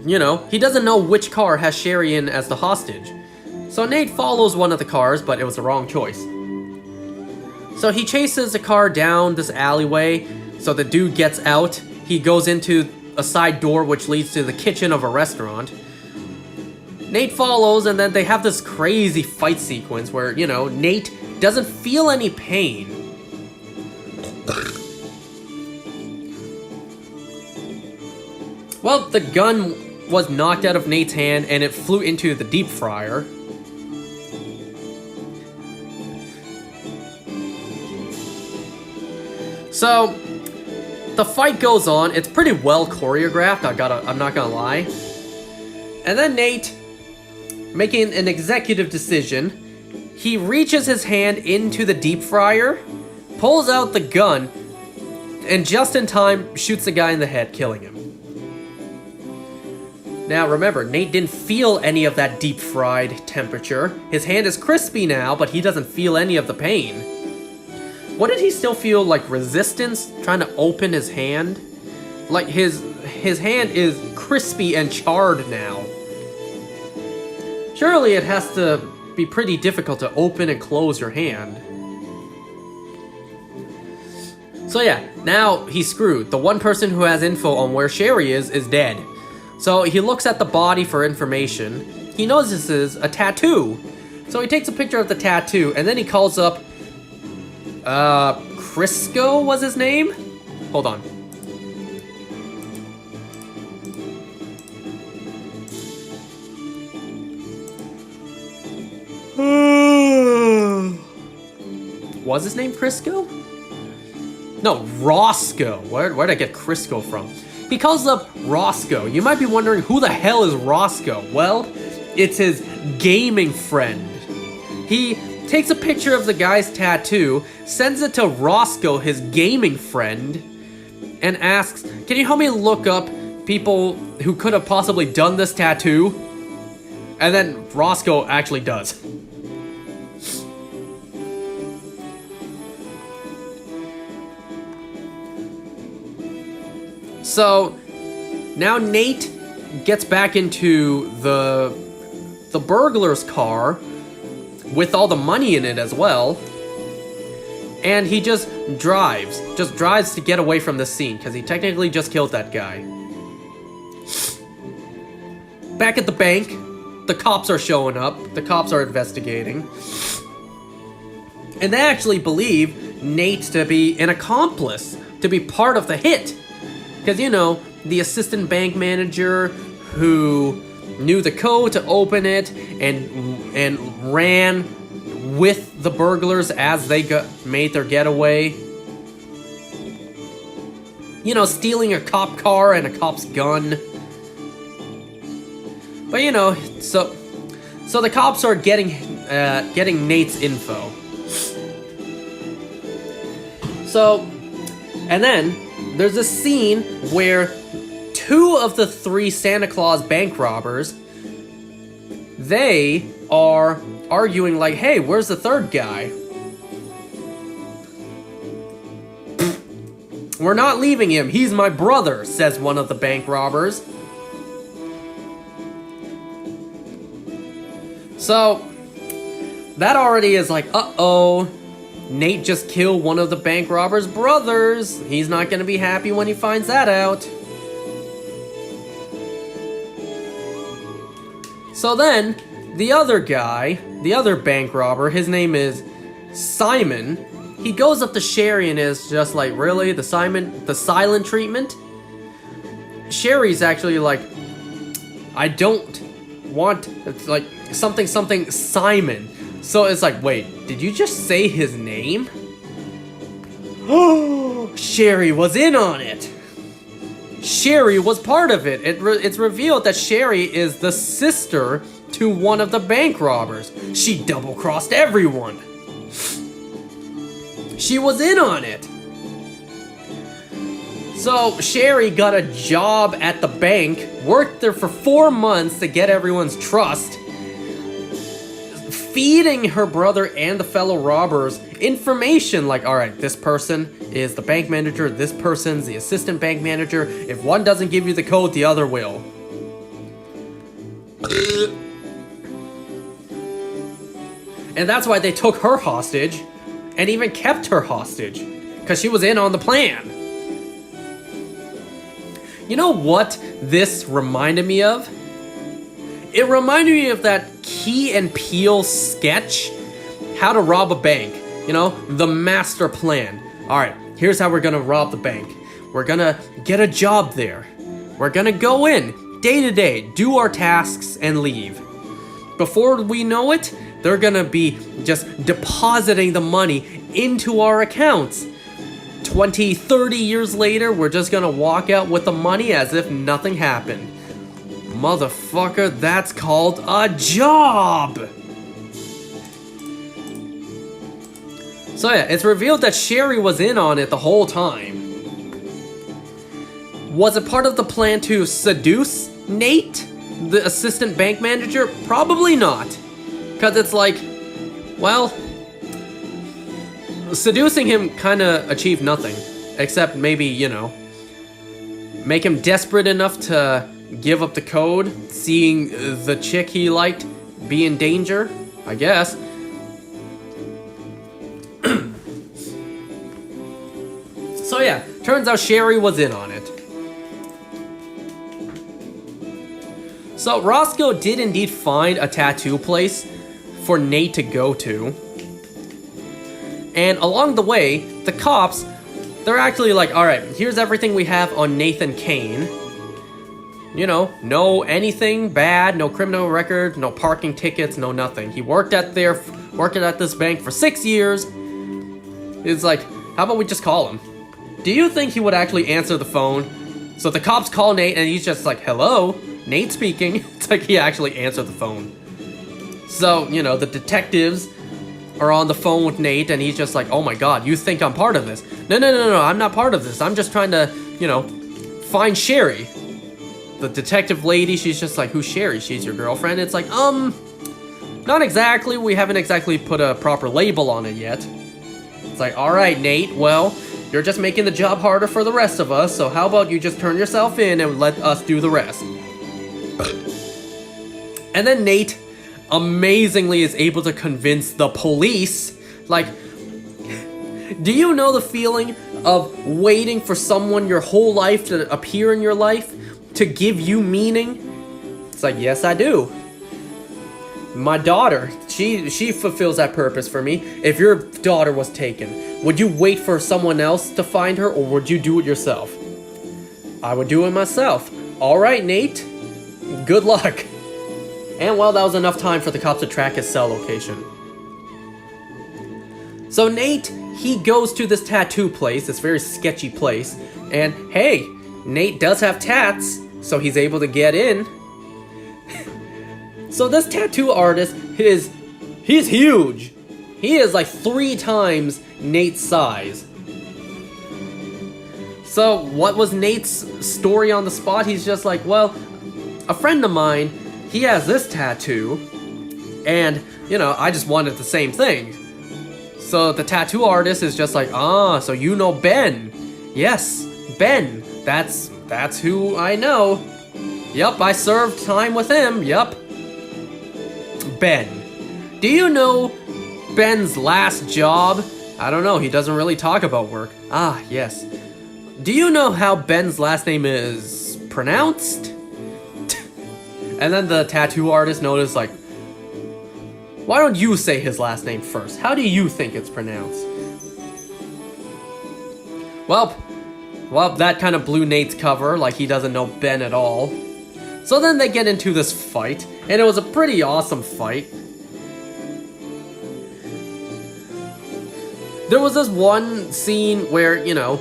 You know, he doesn't know which car has Sherry in as the hostage. So Nate follows one of the cars, but it was the wrong choice. So he chases the car down this alleyway, so the dude gets out. He goes into a side door which leads to the kitchen of a restaurant. Nate follows, and then they have this crazy fight sequence where, you know, Nate doesn't feel any pain. Well, the gun was knocked out of Nate's hand and it flew into the deep fryer. So, the fight goes on. It's pretty well choreographed, I'm not gonna lie. And then Nate, making an executive decision, he reaches his hand into the deep fryer, pulls out the gun, and just in time shoots the guy in the head, killing him. Now remember, Nate didn't feel any of that deep fried temperature. His hand is crispy now, but he doesn't feel any of the pain. What did he still feel, like resistance trying to open his hand? Like his hand is crispy and charred now. Surely it has to be pretty difficult to open and close your hand. So yeah, now he's screwed. The one person who has info on where Sherry is dead. So he looks at the body for information. He notices a tattoo. So he takes a picture of the tattoo, and then he calls up... Crisco was his name? Hold on. Was his name Crisco? No, Roscoe. Where'd I get Crisco from? He calls up Roscoe. You might be wondering, who the hell is Roscoe? Well, it's his gaming friend. He takes a picture of the guy's tattoo, sends it to Roscoe, his gaming friend, and asks, "Can you help me look up people who could have possibly done this tattoo?" And then Roscoe actually does. So now Nate gets back into the burglar's car with all the money in it as well, and he just drives to get away from the scene because he technically just killed that guy. Back at the bank, the cops are showing up. The cops are investigating, and they actually believe Nate to be an accomplice, to be part of the hit. Because, you know, the assistant bank manager who knew the code to open it and ran with the burglars as they made their getaway. You know, stealing a cop car and a cop's gun. But, you know, so the cops are getting Nate's info. So, and then there's a scene where 2 of the 3 Santa Claus bank robbers, they are arguing like, "Hey, where's the third guy?" "We're not leaving him. He's my brother," says one of the bank robbers. So, that already is like, uh-oh. Nate just killed one of the bank robber's brothers. He's not gonna be happy when he finds that out. So then, the other guy, the other bank robber, his name is Simon. He goes up to Sherry and is just like, "Really? The silent treatment?" Sherry's actually like, "I don't want," it's like, something Simon. So it's like, wait, did you just say his name? Oh, Sherry was in on it. Sherry was part of it. It's revealed that Sherry is the sister to one of the bank robbers. She double-crossed everyone. She was in on it. So Sherry got a job at the bank, worked there for 4 months to get everyone's trust, feeding her brother and the fellow robbers information like, alright, this person is the bank manager, this person's the assistant bank manager. If one doesn't give you the code, the other will. And that's why they took her hostage and even kept her hostage, because she was in on the plan. You know what this reminded me of? It reminded me of that Key and Peele sketch, How to Rob a Bank. You know, the master plan. Alright, here's how we're gonna rob the bank. We're gonna get a job there. We're gonna go in, day to day, do our tasks, and leave. Before we know it, they're gonna be just depositing the money into our accounts. 20, 30 years later, we're just gonna walk out with the money as if nothing happened. Motherfucker, that's called a job! So yeah, it's revealed that Sherry was in on it the whole time. Was it part of the plan to seduce Nate, the assistant bank manager? Probably not. Because it's like, well, seducing him kinda achieved nothing. Except maybe, you know, make him desperate enough to give up the code, seeing the chick he liked be in danger, I guess. So yeah, turns out Sherry was in on it. So Roscoe did indeed find a tattoo place for Nate to go to. And along the way, the cops, they're actually like, alright, here's everything we have on Nathan Kane. You know, no anything bad, no criminal record, no parking tickets, no nothing. He worked at this bank for 6 years. It's like, how about we just call him? Do you think he would actually answer the phone? So the cops call Nate and he's just like, hello? Nate speaking. It's like he actually answered the phone. So, you know, the detectives are on the phone with Nate, and he's just like, oh my god, you think I'm part of this? No, I'm not part of this. I'm just trying to, you know, find Sherry. The detective lady, she's just like, who's Sherry? She's your girlfriend? It's like, not exactly. We haven't exactly put a proper label on it yet. It's like, alright, Nate, well, you're just making the job harder for the rest of us, so how about you just turn yourself in and let us do the rest? And then Nate amazingly is able to convince the police. Like, do you know the feeling of waiting for someone your whole life to appear in your life to give you meaning? It's like, yes, I do. My daughter, she fulfills that purpose for me. If your daughter was taken, would you wait for someone else to find her, or would you do it yourself? I would do it myself. All right, Nate. Good luck. And well, that was enough time for the cops to track his cell location. So Nate, he goes to this tattoo place, this very sketchy place, and hey, Nate does have tats, so he's able to get in. So this tattoo artist he's huge. He is like 3 times Nate's size. So what was Nate's story on the spot? He's just like, well, a friend of mine, he has this tattoo, and, you know, I just wanted the same thing. So the tattoo artist is just like, so you know Ben. Yes, Ben. That's who I know. Yup, I served time with him. Yup. Ben. Do you know Ben's last job? I don't know, he doesn't really talk about work. Ah, yes. Do you know how Ben's last name is pronounced? And then the tattoo artist noticed, like, why don't you say his last name first? How do you think it's pronounced? Well, that kind of blew Nate's cover, like he doesn't know Ben at all. So then they get into this fight, and it was a pretty awesome fight. There was this one scene where, you know,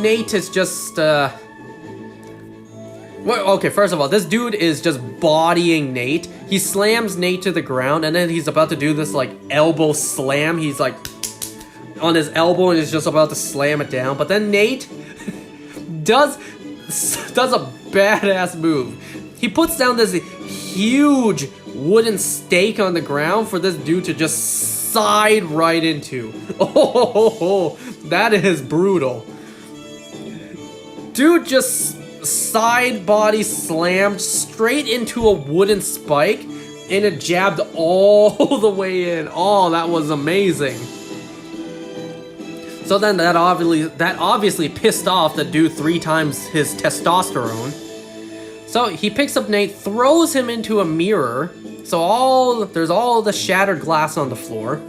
Nate is just, well, okay, first of all, this dude is just bodying Nate. He slams Nate to the ground, and then he's about to do this, like, elbow slam. He's, like, on his elbow and is just about to slam it down. But then Nate does a badass move. He puts down this huge wooden stake on the ground for this dude to just side right into. Oh, that is brutal. Dude just side body slammed straight into a wooden spike, and it jabbed all the way in. Oh, that was amazing. So then that obviously pissed off the dude 3 times his testosterone. So he picks up Nate, throws him into a mirror. So there's all the shattered glass on the floor.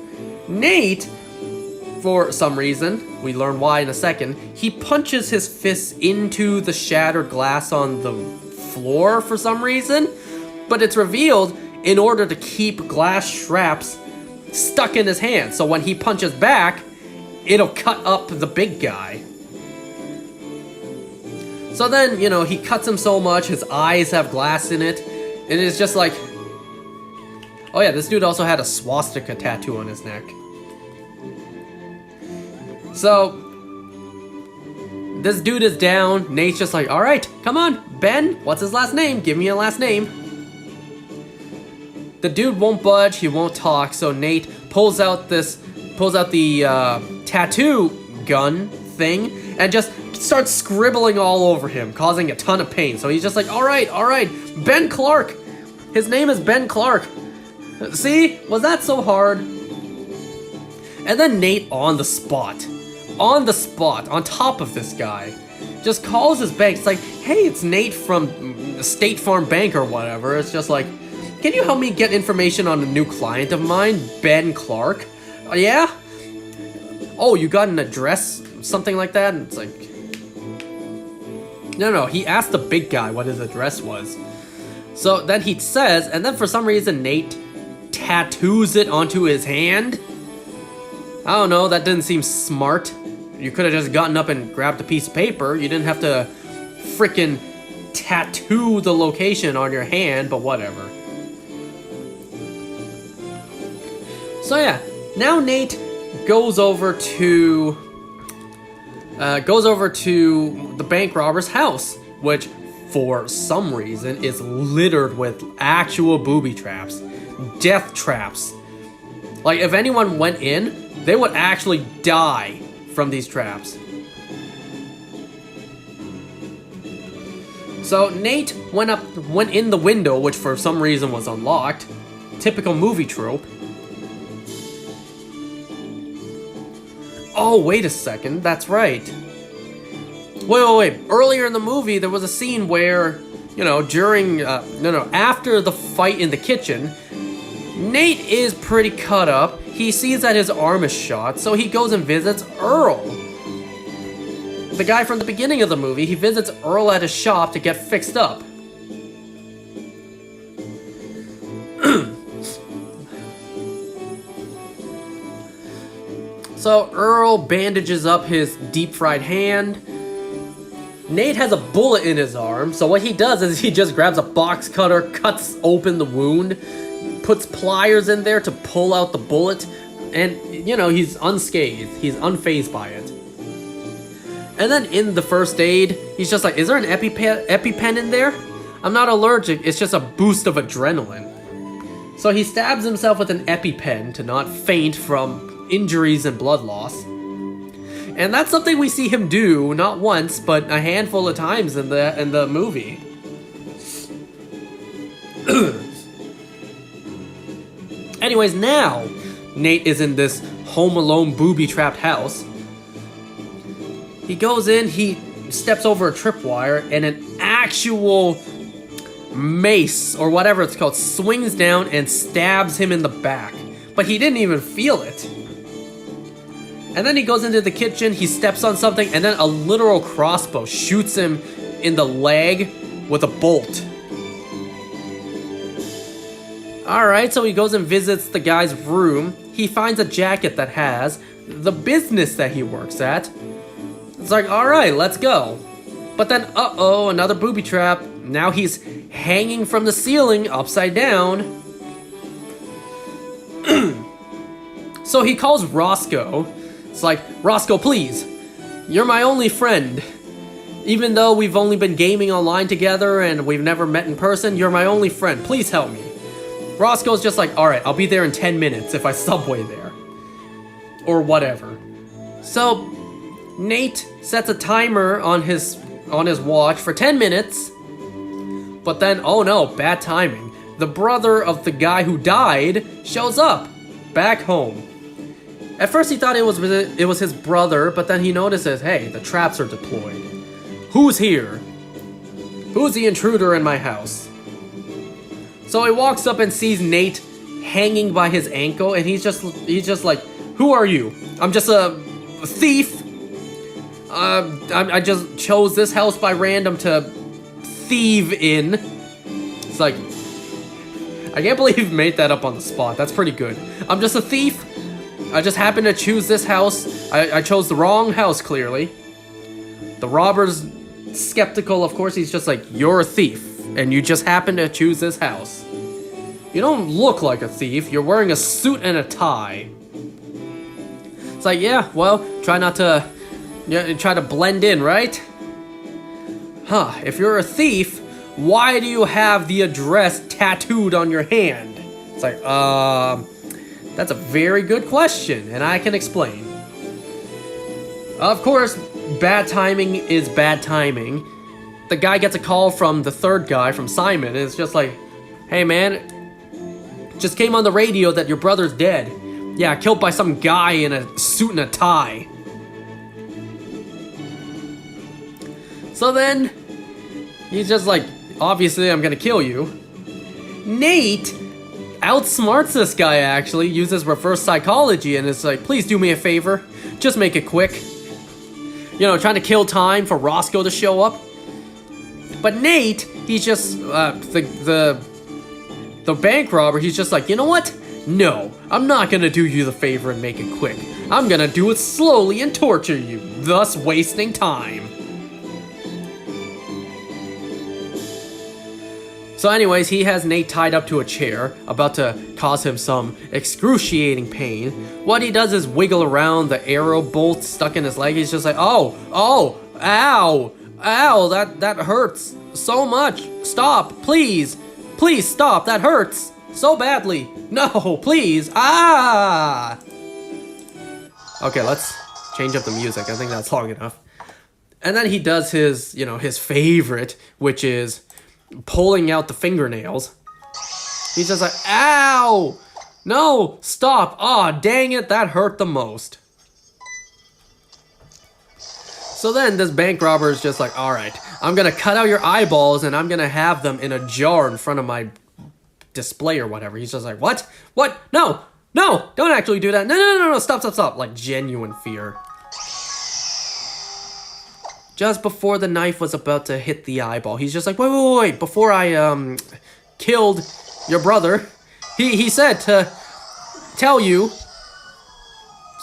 Nate, for some reason, we learn why in a second, he punches his fist into the shattered glass on the floor for some reason. But it's revealed in order to keep glass straps stuck in his hand. So when he punches back, it'll cut up the big guy. So then, you know, he cuts him so much, his eyes have glass in it, and it's just like... Oh yeah, this dude also had a swastika tattoo on his neck. So, this dude is down, Nate's just like, alright, come on, Ben, what's his last name? Give me a last name. The dude won't budge, he won't talk, so Nate pulls out the tattoo gun thing, and just starts scribbling all over him, causing a ton of pain. So he's just like, alright, Ben Clark. His name is Ben Clark. See? Was that so hard? And then Nate on the spot, on top of this guy, just calls his bank. It's like, hey, it's Nate from State Farm Bank or whatever. It's just like, can you help me get information on a new client of mine, Ben Clark? Yeah? Oh, you got an address? Something like that? And it's like... No, he asked the big guy what his address was. So then he says, and then for some reason Nate tattoos it onto his hand. I don't know, that didn't seem smart. You could have just gotten up and grabbed a piece of paper. You didn't have to frickin' tattoo the location on your hand, but whatever. So yeah, now Nate goes over to the bank robber's house, which for some reason is littered with actual booby traps, death traps. Like if anyone went in, they would actually die from these traps. So Nate went in the window, which for some reason was unlocked. Typical movie trope. Oh, wait a second, that's right. Wait. Earlier in the movie, there was a scene where, after the fight in the kitchen, Nate is pretty cut up. He sees that his arm is shot, so he goes and visits Earl. The guy from the beginning of the movie, he visits Earl at his shop to get fixed up. So Earl bandages up his deep-fried hand. Nate has a bullet in his arm, so what he does is he just grabs a box cutter, cuts open the wound, puts pliers in there to pull out the bullet, and, he's unscathed. He's unfazed by it. And then in the first aid, he's just like, is there an EpiPen in there? I'm not allergic, it's just a boost of adrenaline. So he stabs himself with an EpiPen to not faint from injuries and blood loss. And that's something we see him do, not once, but a handful of times in the movie. Anyways, now Nate is in this Home Alone booby-trapped house. He goes in, he steps over a tripwire, and an actual mace, or whatever it's called, swings down and stabs him in the back. But he didn't even feel it. And then he goes into the kitchen, he steps on something, and then a literal crossbow shoots him in the leg with a bolt. Alright, so he goes and visits the guy's room. He finds a jacket that has the business that he works at. It's like, alright, let's go. But then, uh-oh, another booby trap. Now he's hanging from the ceiling upside down. So he calls Roscoe. It's like, Roscoe, please, you're my only friend. Even though we've only been gaming online together and we've never met in person, you're my only friend. Please help me. Roscoe's just like, alright, I'll be there in 10 minutes if I subway there. Or whatever. So, Nate sets a timer on his watch for 10 minutes. But then, oh no, bad timing. The brother of the guy who died shows up back home. At first he thought it was his brother, but then he notices, hey, the traps are deployed. Who's here? Who's the intruder in my house? So he walks up and sees Nate hanging by his ankle, and he's just like, who are you? I'm just a thief. I just chose this house by random to thieve in. It's like, I can't believe you made that up on the spot. That's pretty good. I'm just a thief. I just happened to choose this house. I chose the wrong house, clearly. The robber's skeptical, of course. He's just like, you're a thief, and you just happened to choose this house. You don't look like a thief. You're wearing a suit and a tie. It's like, yeah, well, try to blend in, right? Huh, if you're a thief, why do you have the address tattooed on your hand? It's like, that's a very good question, and I can explain. Of course, bad timing is bad timing. The guy gets a call from the third guy, from Simon, and it's just like, hey man, just came on the radio that your brother's dead. Yeah, killed by some guy in a suit and a tie. So then, he's just like, obviously I'm gonna kill you. Nate outsmarts this guy, actually, uses reverse psychology, and is like, please do me a favor, just make it quick. Trying to kill time for Roscoe to show up. But Nate, he's just, the bank robber, he's just like, you know what? No, I'm not gonna do you the favor and make it quick. I'm gonna do it slowly and torture you, thus wasting time. So anyways, he has Nate tied up to a chair, about to cause him some excruciating pain. What he does is wiggle around the arrow bolt stuck in his leg. He's just like, oh, ow, that hurts so much. Stop, please stop, that hurts so badly. No, please, ah. Okay, let's change up the music. I think that's long enough. And then he does his, his favorite, which is pulling out the fingernails. He's just like, ow! No, stop! Aw, dang it, that hurt the most. So then this bank robber is just like, alright, I'm gonna cut out your eyeballs and I'm gonna have them in a jar in front of my display or whatever. He's just like, what? What? No, don't actually do that. No, stop. Like genuine fear. Just before the knife was about to hit the eyeball, he's just like, wait, before I, killed your brother, he said to tell you,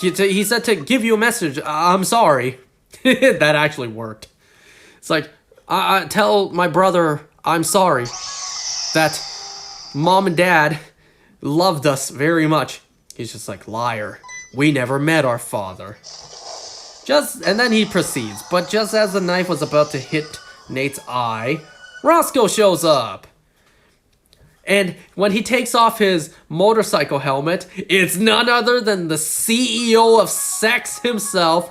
he said to give you a message, I'm sorry. That actually worked. It's like, I tell my brother I'm sorry, that mom and dad loved us very much. He's just like, liar, we never met our father. And then he proceeds, but just as the knife was about to hit Nate's eye, Roscoe shows up. And when he takes off his motorcycle helmet, it's none other than the CEO of Sex himself.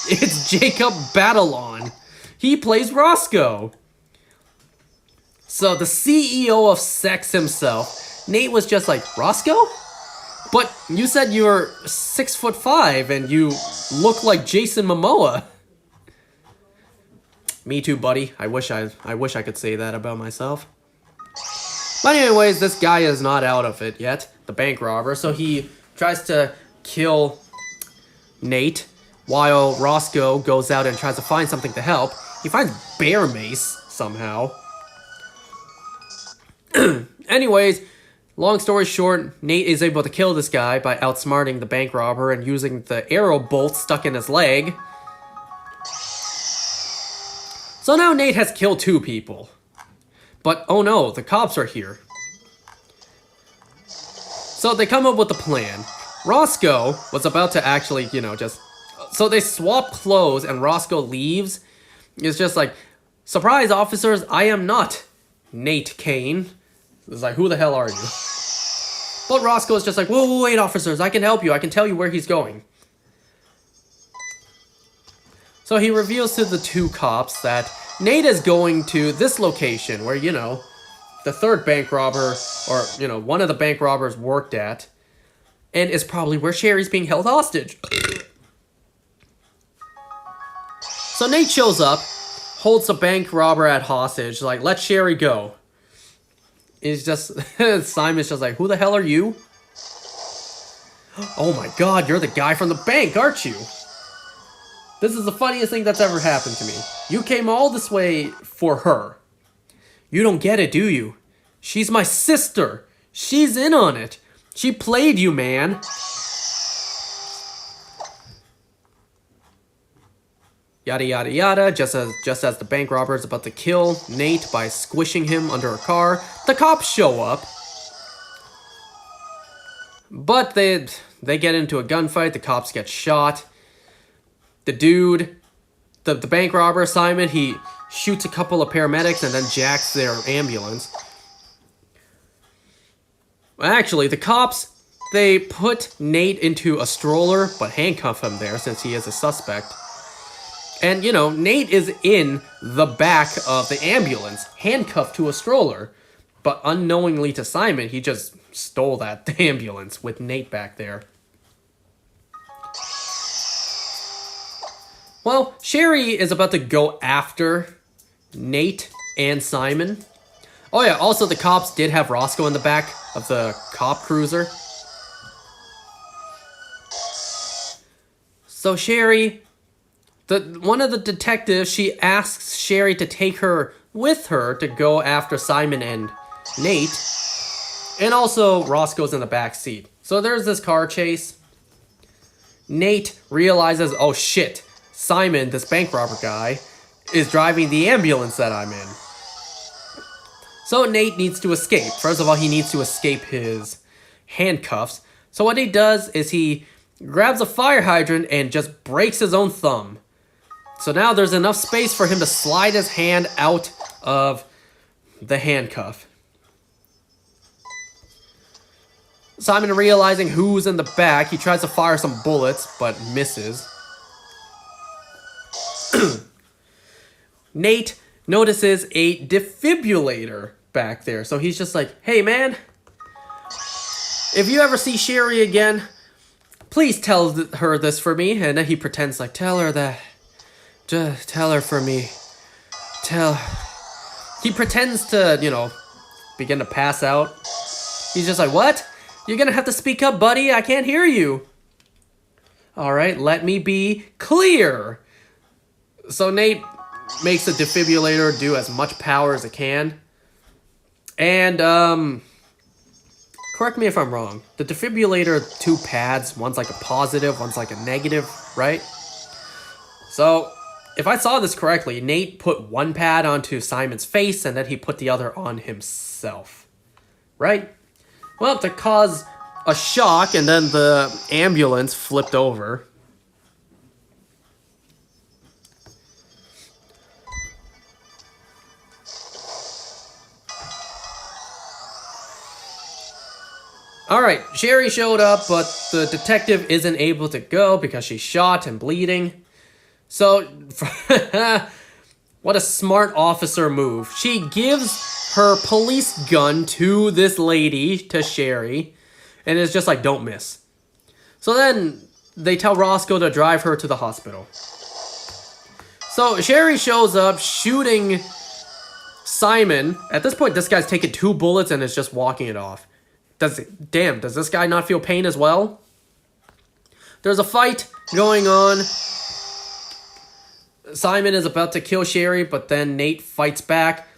It's Jacob Batalon. He plays Roscoe. So the CEO of Sex himself, Nate was just like, Roscoe? But you said you were 6'5" and you look like Jason Momoa. Me too, buddy. I wish I could say that about myself. But anyways, this guy is not out of it yet, the bank robber. So he tries to kill Nate while Roscoe goes out and tries to find something to help. He finds bear mace somehow. Anyways, long story short, Nate is able to kill this guy by outsmarting the bank robber and using the arrow bolt stuck in his leg. So now Nate has killed 2 people. But oh no, the cops are here. So they come up with a plan. Roscoe was about to actually, just... So they swap clothes and Roscoe leaves. It's just like, surprise officers, I am not Nate Kane. It's like, who the hell are you? But Roscoe's just like, whoa, wait, officers, I can help you. I can tell you where he's going. So he reveals to the 2 cops that Nate is going to this location where, the third bank robber, or, one of the bank robbers worked at, and is probably where Sherry's being held hostage. So Nate shows up, holds the bank robber at hostage, like, let Sherry go. He's just, Simon's just like, who the hell are you? Oh my god, you're the guy from the bank, aren't you? This is the funniest thing that's ever happened to me. You came all this way for her. You don't get it, do you? She's my sister. She's in on it. She played you, man. Yada yada yada, just as the bank robber is about to kill Nate by squishing him under a car, the cops show up. But they get into a gunfight, the cops get shot. The dude, the bank robber, Simon, he shoots a couple of paramedics and then jacks their ambulance. Actually, the cops, they put Nate into a stroller, but handcuff him there since he is a suspect. And, Nate is in the back of the ambulance, handcuffed to a stroller. But unknowingly to Simon, he just stole that ambulance with Nate back there. Well, Sherry is about to go after Nate and Simon. Oh yeah, also the cops did have Roscoe in the back of the cop cruiser. So Sherry... One of the detectives, she asks Sherry to take her with her to go after Simon and Nate. And also, Roscoe's in the back seat. So there's this car chase. Nate realizes, oh shit, Simon, this bank robber guy, is driving the ambulance that I'm in. So Nate needs to escape. First of all, he needs to escape his handcuffs. So what he does is he grabs a fire hydrant and just breaks his own thumb. So now there's enough space for him to slide his hand out of the handcuff. Simon, realizing who's in the back, he tries to fire some bullets, but misses. Nate notices a defibrillator back there. So he's just like, hey man, if you ever see Sherry again, please tell her this for me. And then he pretends like, tell her that. Just tell her for me. He pretends to, you know, begin to pass out. He's just like, what? You're gonna have to speak up, buddy. I can't hear you. All right, let me be clear. So Nate makes the defibrillator do as much power as it can. And, correct me if I'm wrong. The defibrillator, 2 pads. One's like a positive, one's like a negative, right? So, if I saw this correctly, Nate put 1 pad onto Simon's face, and then he put the other on himself. Right? Well, to cause a shock, and then the ambulance flipped over. Alright, Sherry showed up, but the detective isn't able to go because she's shot and bleeding. So, what a smart officer move. She gives her police gun to this lady, to Sherry, and it's just like, don't miss. So then, they tell Roscoe to drive her to the hospital. So, Sherry shows up, shooting Simon. At this point, this guy's taken 2 bullets and is just walking it off. Does this guy not feel pain as well? There's a fight going on. Simon is about to kill Sherry, but then Nate fights back.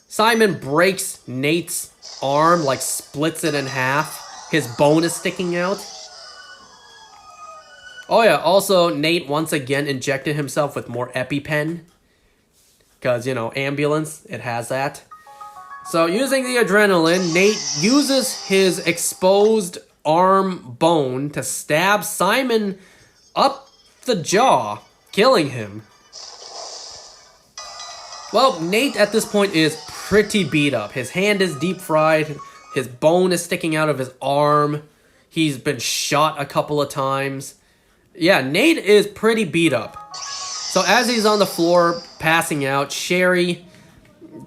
Simon breaks Nate's arm, like splits it in half. His bone is sticking out. Oh yeah, also Nate once again injected himself with more EpiPen. Because, you know, ambulance, it has that. So, using the adrenaline, Nate uses his exposed arm bone to stab Simon up the jaw, killing him. Well, Nate at this point is pretty beat up. His hand is deep fried, his bone is sticking out of his arm, he's been shot a couple of times. Yeah, Nate is pretty beat up. So, as he's on the floor, passing out, Sherry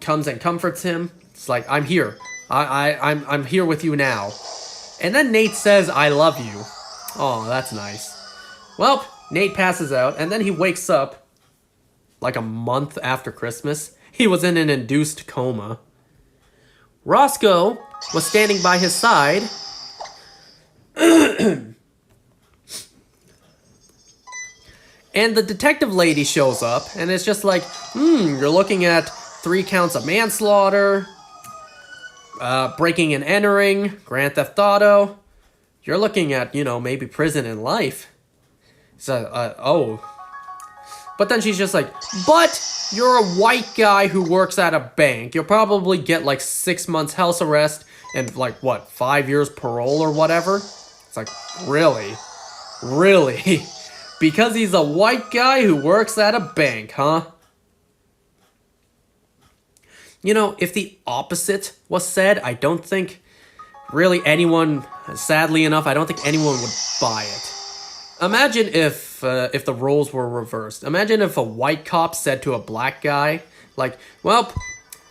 comes and comforts him. It's like, I'm here. I'm here with you now. And then Nate says, I love you. Oh, that's nice. Well, Nate passes out, and then he wakes up like a month after Christmas. He was in an induced coma. Roscoe was standing by his side. And the detective lady shows up, and it's just like, you're looking at 3 counts of manslaughter, breaking and entering, Grand Theft Auto. You're looking at, you know, maybe prison and life. So, oh. But then she's just like, but you're a white guy who works at a bank. You'll probably get like 6 months house arrest and like, what, 5 years parole or whatever? It's like, really? Really? Because he's a white guy who works at a bank, huh? You know, if the opposite was said, I don't think really anyone, sadly enough, I don't think anyone would buy it. Imagine if the roles were reversed. Imagine if a white cop said to a black guy, like, well,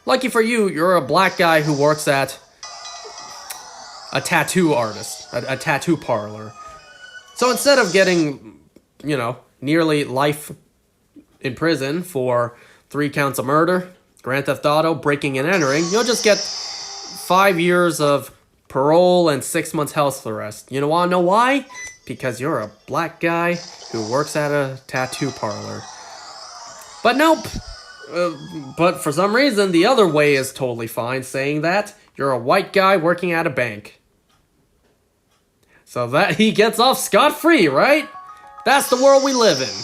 lucky for you, you're a black guy who works at a tattoo artist, a tattoo parlor. So instead of getting, you know, nearly life in prison for 3 counts of murder, Grand Theft Auto, breaking and entering, you'll just get 5 years of parole and 6 months house arrest. You want to know why? Because you're a black guy who works at a tattoo parlor. But nope. But for some reason, the other way is totally fine, saying that you're a white guy working at a bank. So that he gets off scot-free, right? That's the world we live in.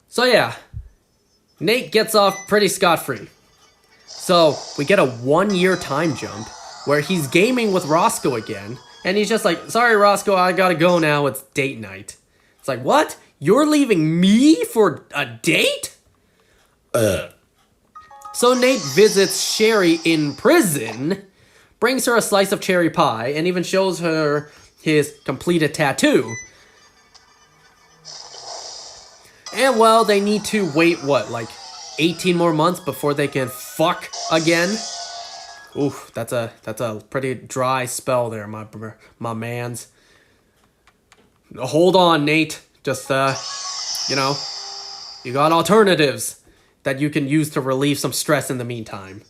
So yeah, Nate gets off pretty scot-free. So we get a 1-year time jump where he's gaming with Roscoe again. And he's just like, sorry, Roscoe, I gotta go now. It's date night. It's like, what? You're leaving me for a date? So Nate visits Sherry in prison, brings her a slice of cherry pie, and even shows her his completed tattoo. And well, they need to wait, what, like 18 more months before they can fuck again? Oof, that's a pretty dry spell there, my mans. Hold on, Nate. Just, you know, you got alternatives that you can use to relieve some stress in the meantime.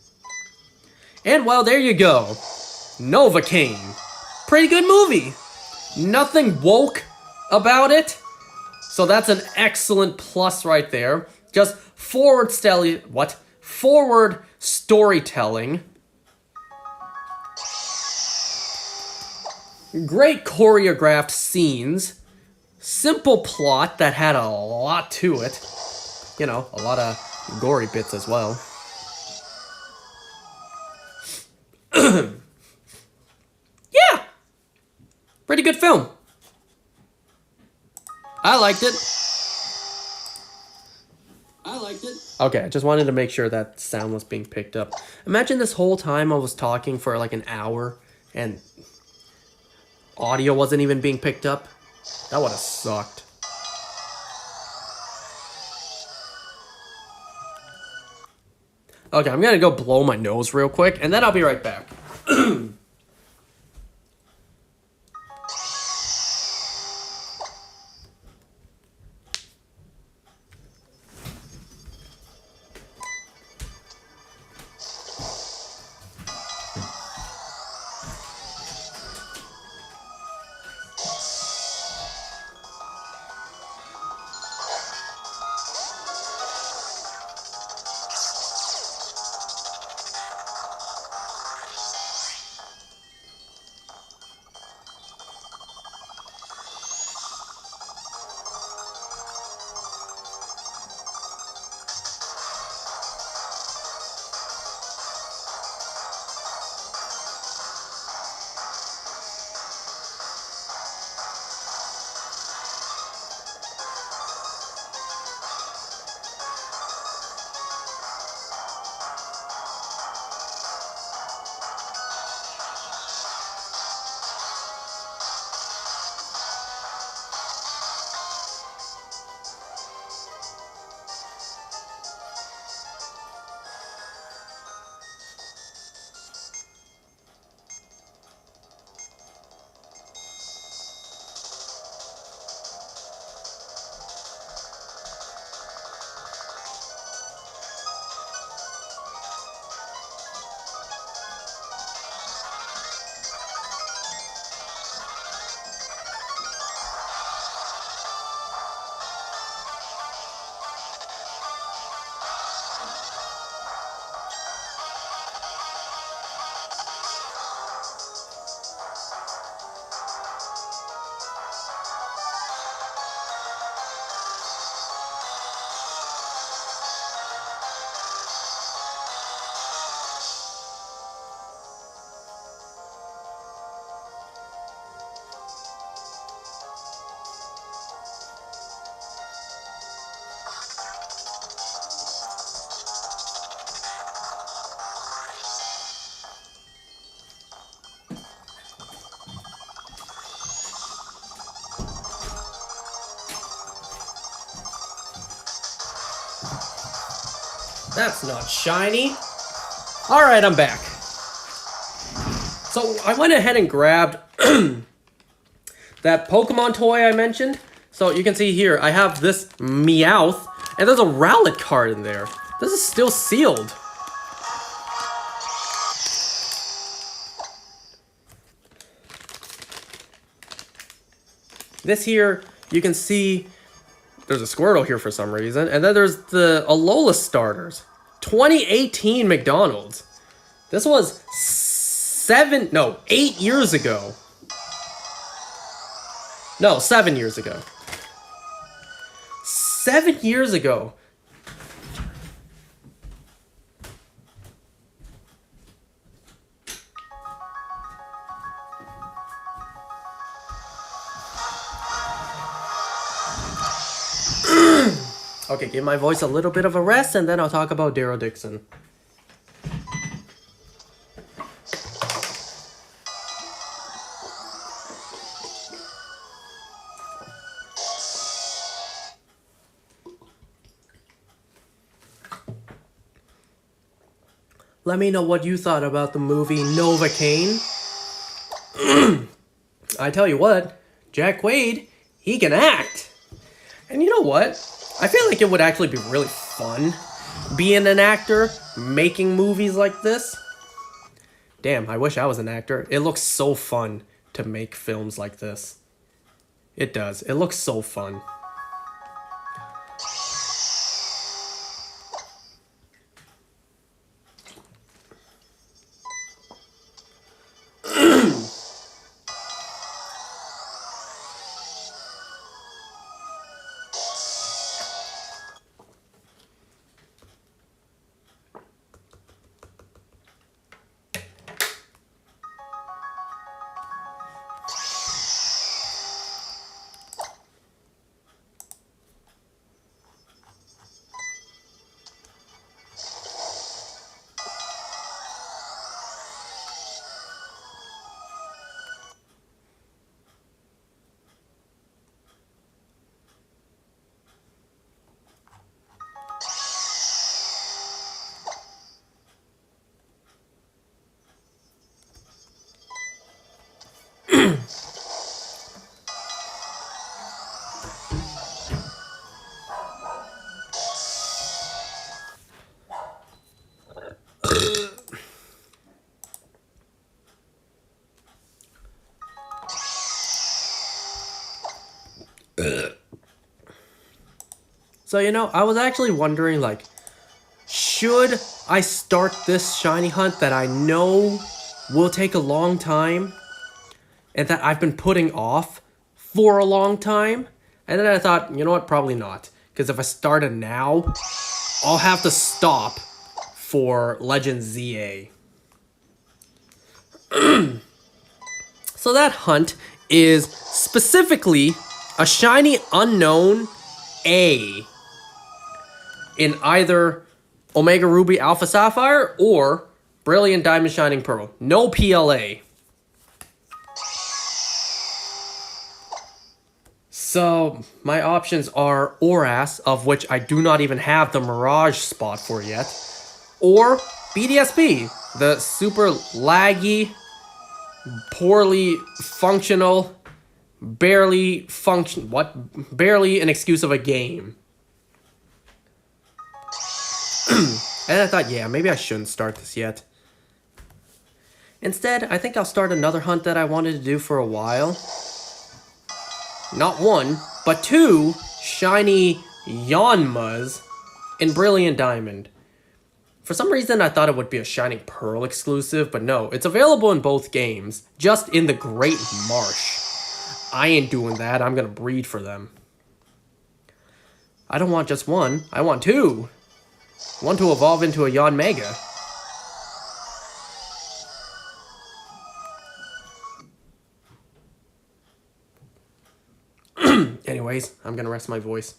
And well, there you go. Novocaine. Pretty good movie. Nothing woke about it. So that's an excellent plus right there. Just forward storytelling. Great choreographed scenes. Simple plot that had a lot to it. You know, a lot of gory bits as well. Yeah! Pretty good film. I liked it. Okay, I just wanted to make sure that sound was being picked up. Imagine this whole time I was talking for like an hour and audio wasn't even being picked up. That would have sucked. Okay, I'm gonna go blow my nose real quick, and then I'll be right back. That's not shiny. Alright, I'm back. So I went ahead and grabbed that Pokemon toy I mentioned. So you can see here, I have this Meowth, and there's a Rowlet card in there. This is still sealed. This here, you can see there's a Squirtle here for some reason. And then there's the Alola starters. 2018 McDonald's. This was 8 years ago. No, 7 years ago. 7 years ago. Okay, give my voice a little bit of a rest, and then I'll talk about Daryl Dixon. Let me know what you thought about the movie Novocaine. I tell you what, Jack Quaid, he can act. And you know what? I feel like it would actually be really fun being an actor, making movies like this. Damn, I wish I was an actor. It looks so fun to make films like this. It does. It looks so fun. So, you know, I was actually wondering, like, should I start this shiny hunt that I know will take a long time and that I've been putting off for a long time? And then I thought, you know what, probably not. Because if I start it now, I'll have to stop for Legend ZA. So that hunt is specifically a shiny unknown A in either Omega Ruby Alpha Sapphire or Brilliant Diamond Shining Pearl. No PLA. So my options are Oras, of which I do not even have the Mirage spot for yet, or BDSP, the super laggy, poorly functional, barely an excuse of a game. And I thought, yeah, maybe I shouldn't start this yet. Instead, I think I'll start another hunt that I wanted to do for a while. Not one, but two shiny Yanmas in Brilliant Diamond. For some reason, I thought it would be a Shining Pearl exclusive, but no, it's available in both games, just in the Great Marsh. I ain't doing that, I'm gonna breed for them. I don't want just one, I want two. One to evolve into a Yon Mega. Anyways, I'm gonna rest my voice.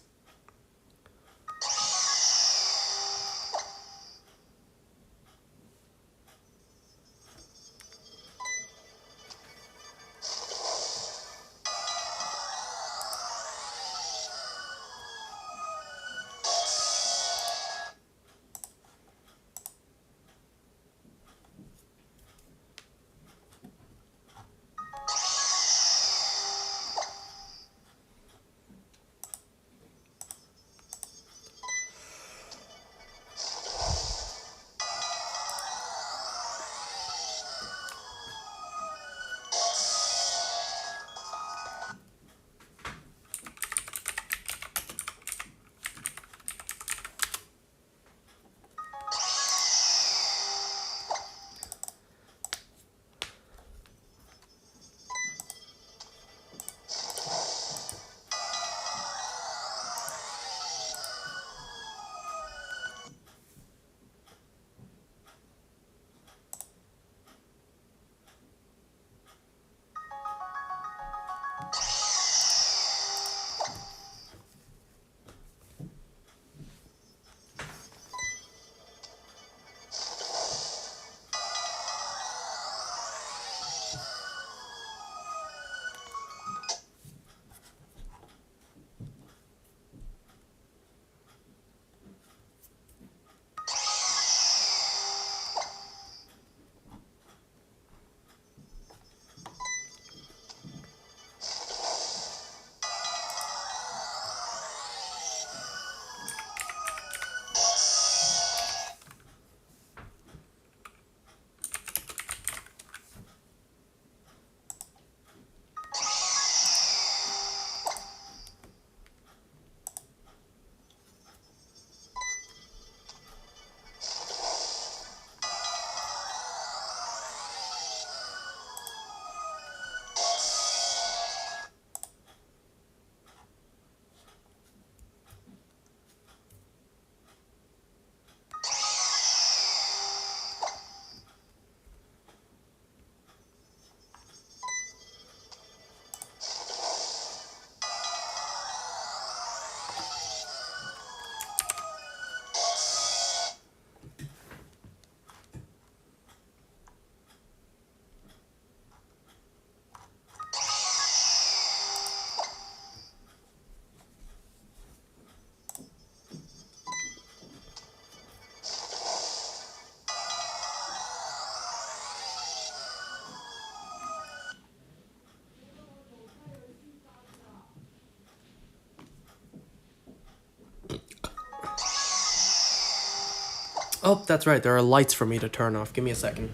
Oh, that's right. There are lights for me to turn off. Give me a second.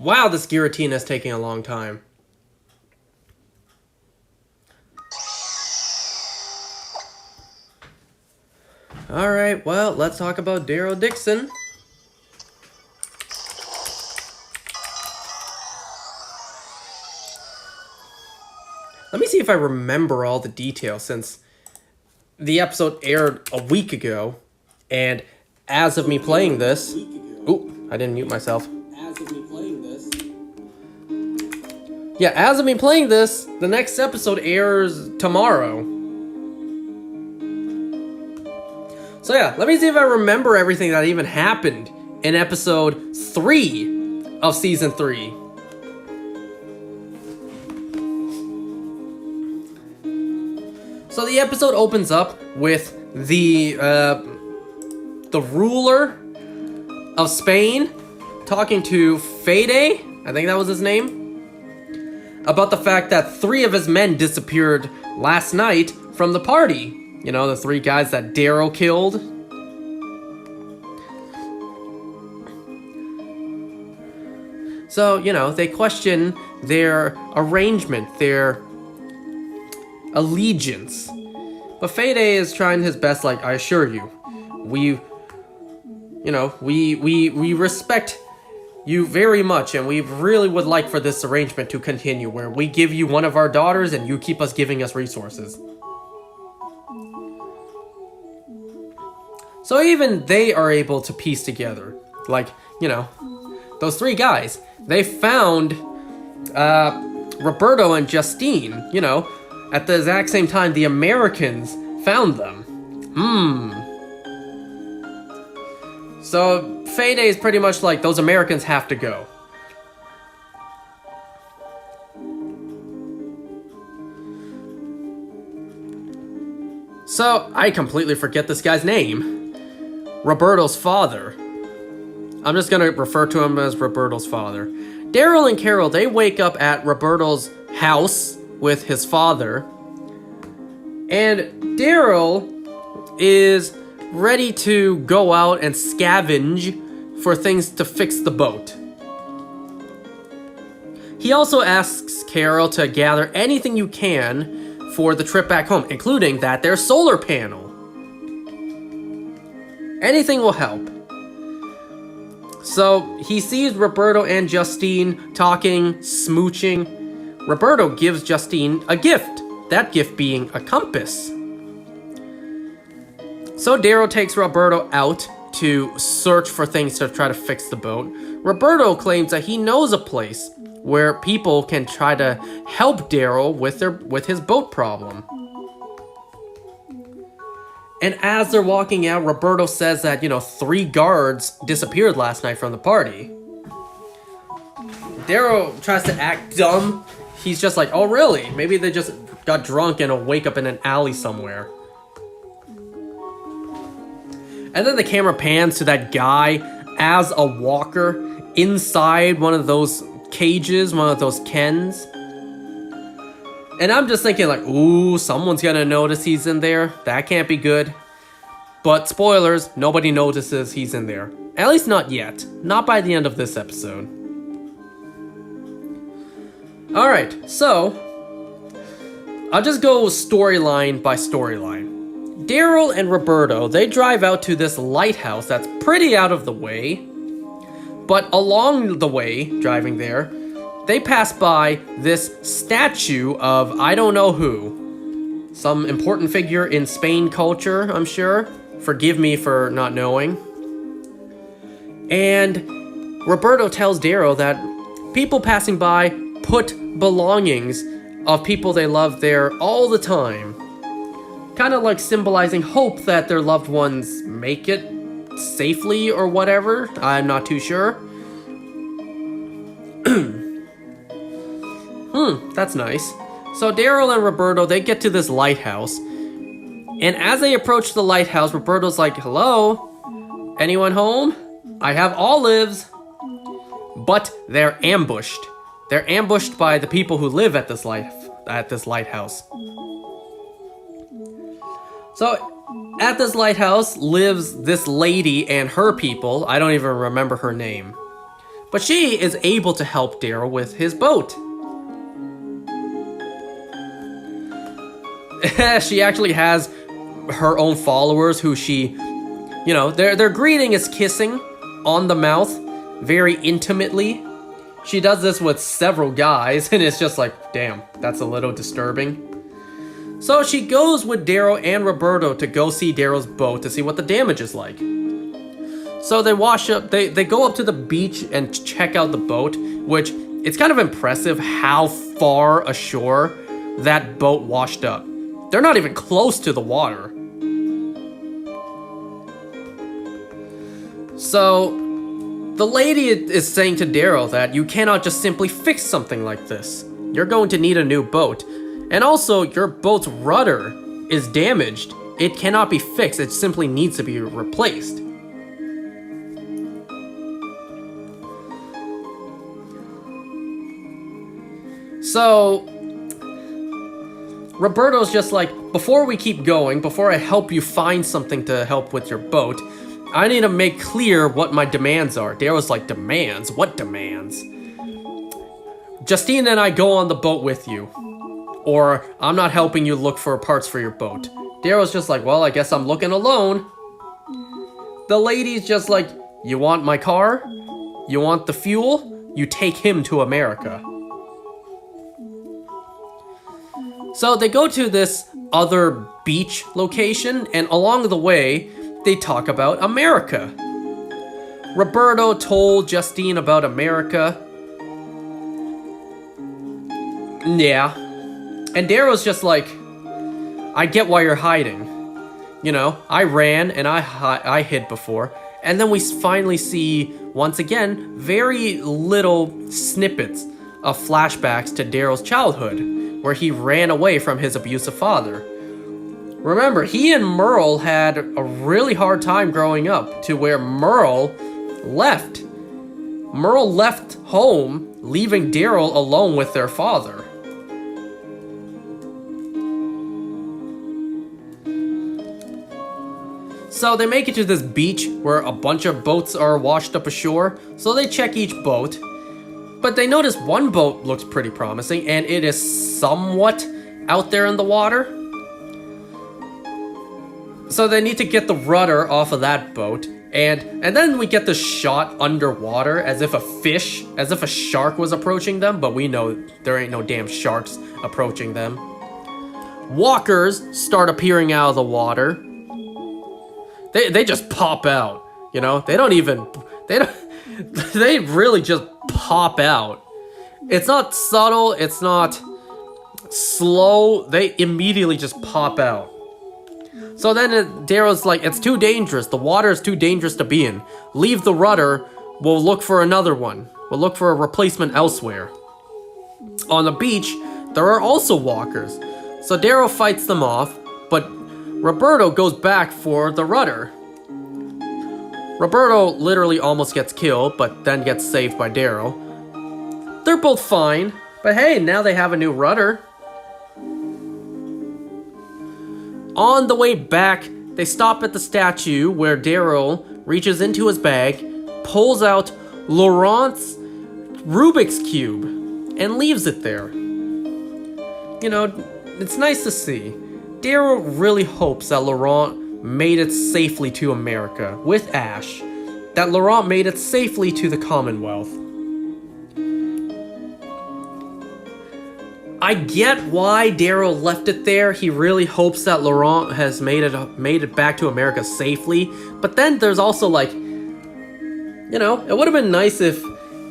Wow, this Giratina is taking a long time. Alright, well, let's talk about Daryl Dixon. Let me see if I remember all the details, since the episode aired a week ago, and as of me playing this... Ooh, I didn't mute myself. Yeah, as of me playing this, the next episode airs tomorrow. So yeah, let me see if I remember everything that even happened in episode 3 of season 3. So the episode opens up with the ruler of Spain talking to Fede, I think that was his name, about the fact that 3 of his men disappeared last night from the party. You know, the 3 guys that Daryl killed. So, you know, they question their arrangement, their allegiance. But Fede is trying his best, like, I assure you. We respect you very much, and we really would like for this arrangement to continue, where we give you one of our daughters and you keep us giving us resources. So even they are able to piece together. Like, you know, those 3 guys, they found Roberto and Justine, you know, at the exact same time the Americans found them. So Fede is pretty much like, those Americans have to go. So I completely forget this guy's name. Roberto's father. I'm just gonna refer to him as Roberto's father. Daryl and Carol, they wake up at Roberto's house with his father. And Daryl is ready to go out and scavenge for things to fix the boat. He also asks Carol to gather anything you can for the trip back home, including that their solar panel. Anything will help. So he sees Roberto and Justine talking, smooching. Roberto gives Justine a gift, that gift being a compass. So Daryl takes Roberto out to search for things to try to fix the boat. Roberto claims that he knows a place where people can try to help Daryl with his boat problem. And as they're walking out, Roberto says that, you know, 3 guards disappeared last night from the party. Daryl tries to act dumb. He's just like, oh really? Maybe they just got drunk and will wake up in an alley somewhere. And then the camera pans to that guy as a walker inside one of those cages, one of those Kens. And I'm just thinking like, ooh, someone's gonna notice he's in there. That can't be good. But spoilers, nobody notices he's in there. At least not yet. Not by the end of this episode. Alright, so I'll just go storyline by storyline. Daryl and Roberto, they drive out to this lighthouse that's pretty out of the way. But along the way, driving there, they pass by this statue of I don't know who. Some important figure in Spain culture, I'm sure. Forgive me for not knowing. And Roberto tells Daryl that people passing by put belongings of people they love there all the time. Kind of like symbolizing hope that their loved ones make it safely or whatever. I'm not too sure. That's nice. So Daryl and Roberto, they get to this lighthouse. And as they approach the lighthouse, Roberto's like, hello? Anyone home? I have olives. But they're ambushed. They're ambushed by the people who live at this lighthouse. So at this lighthouse lives this lady and her people. I don't even remember her name. but she is able to help Daryl with his boat. She actually has her own followers who she, their greeting is kissing on the mouth very intimately. She does this with several guys, and it's just like, damn, that's a little disturbing. So she goes with Daryl and Roberto to go see Daryl's boat to see what the damage is like. So they go up to the beach and check out the boat, which it's kind of impressive how far ashore that boat washed up. They're not even close to the water. So the lady is saying to Daryl that you cannot just simply fix something like this. You're going to need a new boat. And also, your boat's rudder is damaged. It cannot be fixed. It simply needs to be replaced. So Roberto's just like, before we keep going, before I help you find something to help with your boat, I need to make clear what my demands are. Daryl's like, demands? What demands? Justine and I go on the boat with you. Or, I'm not helping you look for parts for your boat. Daryl's just like, well, I guess I'm looking alone. The lady's just like, you want my car? You want the fuel? You take him to America. So they go to this other beach location, and along the way, they talk about America. Roberto told Justine about America. Yeah. And Daryl's just like, I get why you're hiding. I ran and I hid before. And then we finally see, once again, very little snippets of flashbacks to Daryl's childhood, where he ran away from his abusive father. Remember, he and Merle had a really hard time growing up, to where Merle left. Merle left home, leaving Daryl alone with their father. So they make it to this beach where a bunch of boats are washed up ashore, so they check each boat. But they notice one boat looks pretty promising, and it is somewhat out there in the water. So they need to get the rudder off of that boat, and then we get the shot underwater as if a shark was approaching them, but we know there ain't no damn sharks approaching them. Walkers start appearing out of the water. They just pop out, they really just pop out. It's not subtle, it's not slow, they immediately just pop out. So then Daryl's like, it's too dangerous, the water is too dangerous to be in. Leave the rudder, we'll look for another one. We'll look for a replacement elsewhere. On the beach, there are also walkers. So Daryl fights them off, but Roberto goes back for the rudder. Roberto literally almost gets killed, but then gets saved by Daryl. They're both fine, but hey, now they have a new rudder. On the way back, they stop at the statue where Daryl reaches into his bag, pulls out Laurent's Rubik's Cube, and leaves it there. It's nice to see. Daryl really hopes that Laurent made it safely to America with Ash. That Laurent made it safely to the Commonwealth. I get why Daryl left it there. He really hopes that Laurent has made it back to America safely. But then there's also it would have been nice if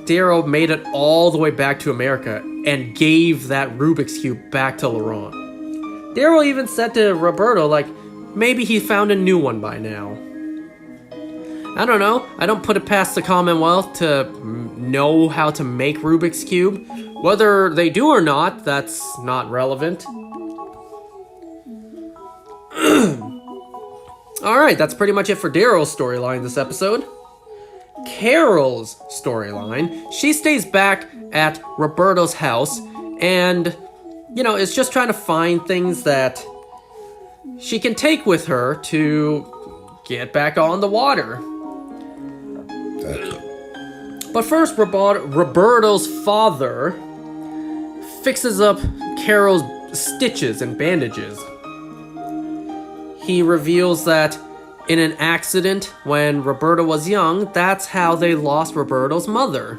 Daryl made it all the way back to America and gave that Rubik's Cube back to Laurent. Daryl even said to Roberto, maybe he found a new one by now. I don't know. I don't put it past the Commonwealth to know how to make Rubik's Cube. Whether they do or not, that's not relevant. Alright, that's pretty much it for Daryl's storyline this episode. Carol's storyline, she stays back at Roberto's house and, is just trying to find things that she can take with her to get back on the water. But first, Roberto's father fixes up Carol's stitches and bandages. He reveals that in an accident when Roberto was young, that's how they lost Roberto's mother.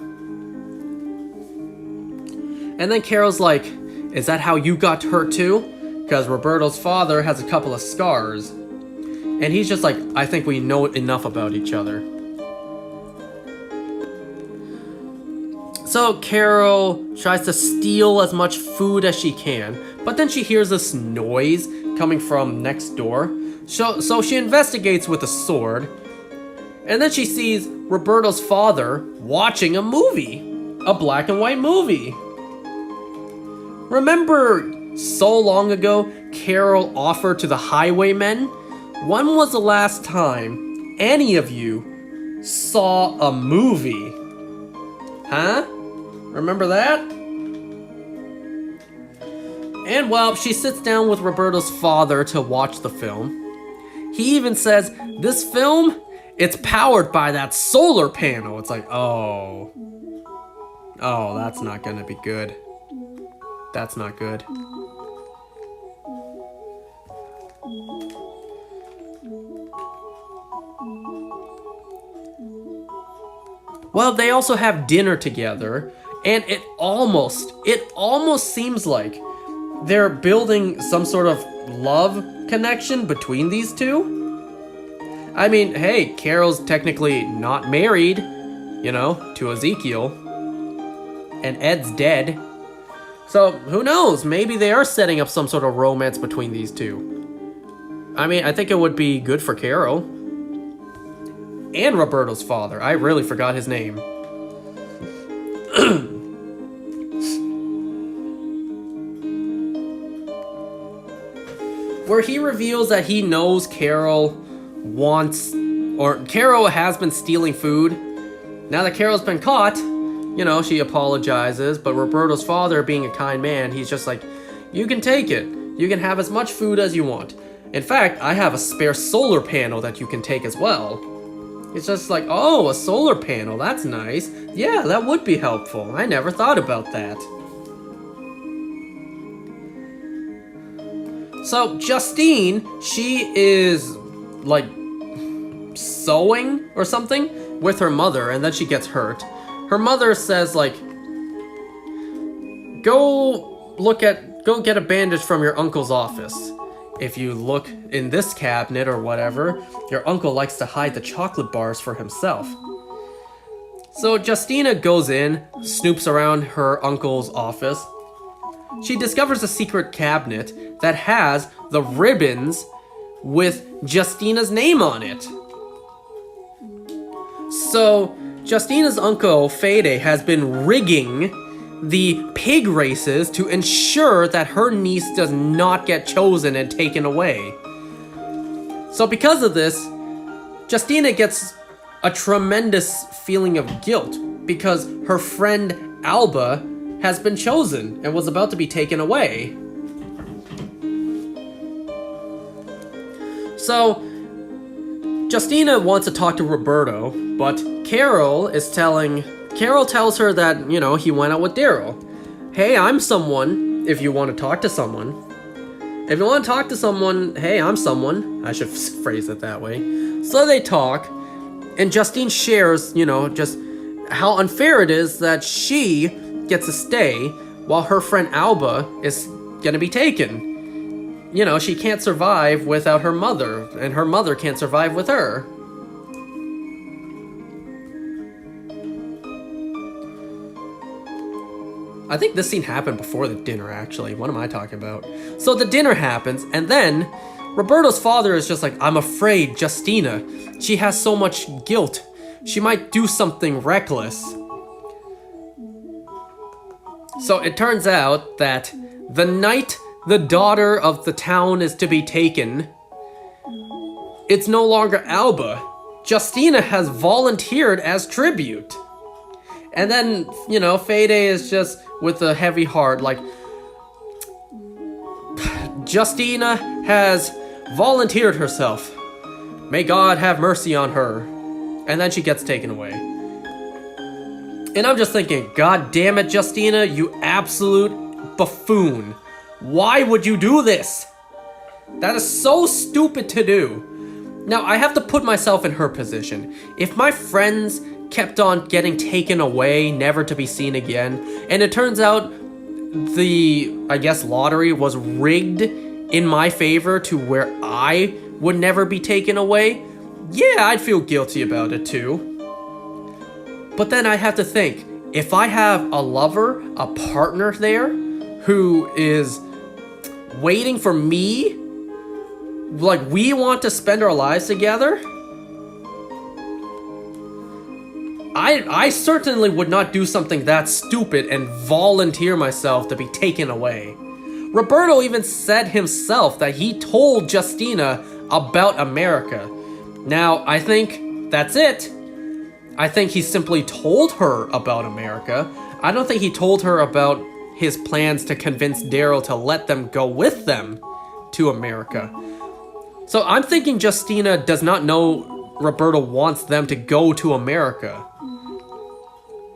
And then Carol's like, is that how you got hurt too? Because Roberto's father has a couple of scars. And he's just like, I think we know enough about each other. So Carol tries to steal as much food as she can, but then she hears this noise coming from next door. So she investigates with a sword, and then she sees Roberto's father watching a movie, a black and white movie. Remember so long ago, Carol offered to the highwaymen? When was the last time any of you saw a movie? Huh? Remember that? And well, she sits down with Roberto's father to watch the film. He even says, this film, it's powered by that solar panel. It's like, oh, that's not gonna be good. That's not good. Well, they also have dinner together, and it almost seems like they're building some sort of love connection between these two. I mean, hey, Carol's technically not married, to Ezekiel, and Ed's dead. So, who knows? Maybe they are setting up some sort of romance between these two. I mean, I think it would be good for Carol. And Roberto's father. I really forgot his name. Where he reveals that he knows Carol has been stealing food. Now that Carol's been caught, she apologizes, but Roberto's father, being a kind man, he's just like, you can take it. You can have as much food as you want. In fact, I have a spare solar panel that you can take as well. It's just like, oh, a solar panel, that's nice. Yeah, that would be helpful. I never thought about that. So, Justine, she is, like, sewing or something with her mother, and then she gets hurt. Her mother says, like, go get a bandage from your uncle's office. If you look in this cabinet or whatever, your uncle likes to hide the chocolate bars for himself. So Justina goes in, snoops around her uncle's office. She discovers a secret cabinet that has the ribbons with Justina's name on it. So Justina's uncle, Fede, has been rigging the pig races to ensure that her niece does not get chosen and taken away. So because of this, Justina gets a tremendous feeling of guilt because her friend Alba has been chosen and was about to be taken away. So Justina wants to talk to Roberto, but Carol tells her that, he went out with Daryl. Hey, I'm someone, if you want to talk to someone. If you want to talk to someone, hey, I'm someone. I should phrase it that way. So they talk, and Justine shares, just how unfair it is that she gets to stay while her friend Alba is gonna be taken. She can't survive without her mother, and her mother can't survive with her. I think this scene happened before the dinner, actually. What am I talking about? So the dinner happens, and then Roberto's father is just like, I'm afraid Justina, she has so much guilt. She might do something reckless. So it turns out that the night the daughter of the town is to be taken, it's no longer Alba. Justina has volunteered as tribute. And then, Fede is just with a heavy heart, like, Justina has volunteered herself. May God have mercy on her. And then she gets taken away. And I'm just thinking, God damn it, Justina, you absolute buffoon. Why would you do this? That is so stupid to do. Now, I have to put myself in her position. If my friends kept on getting taken away, never to be seen again, and it turns out the, I guess, lottery was rigged in my favor to where I would never be taken away, yeah, I'd feel guilty about it too. But then I have to think, if I have a lover, a partner there, who is waiting for me, like we want to spend our lives together, I certainly would not do something that stupid and volunteer myself to be taken away. Roberto even said himself that he told Justina about America. Now, I think that's it. I think he simply told her about America. I don't think he told her about his plans to convince Daryl to let them go with them to America. So I'm thinking Justina does not know Roberto wants them to go to America.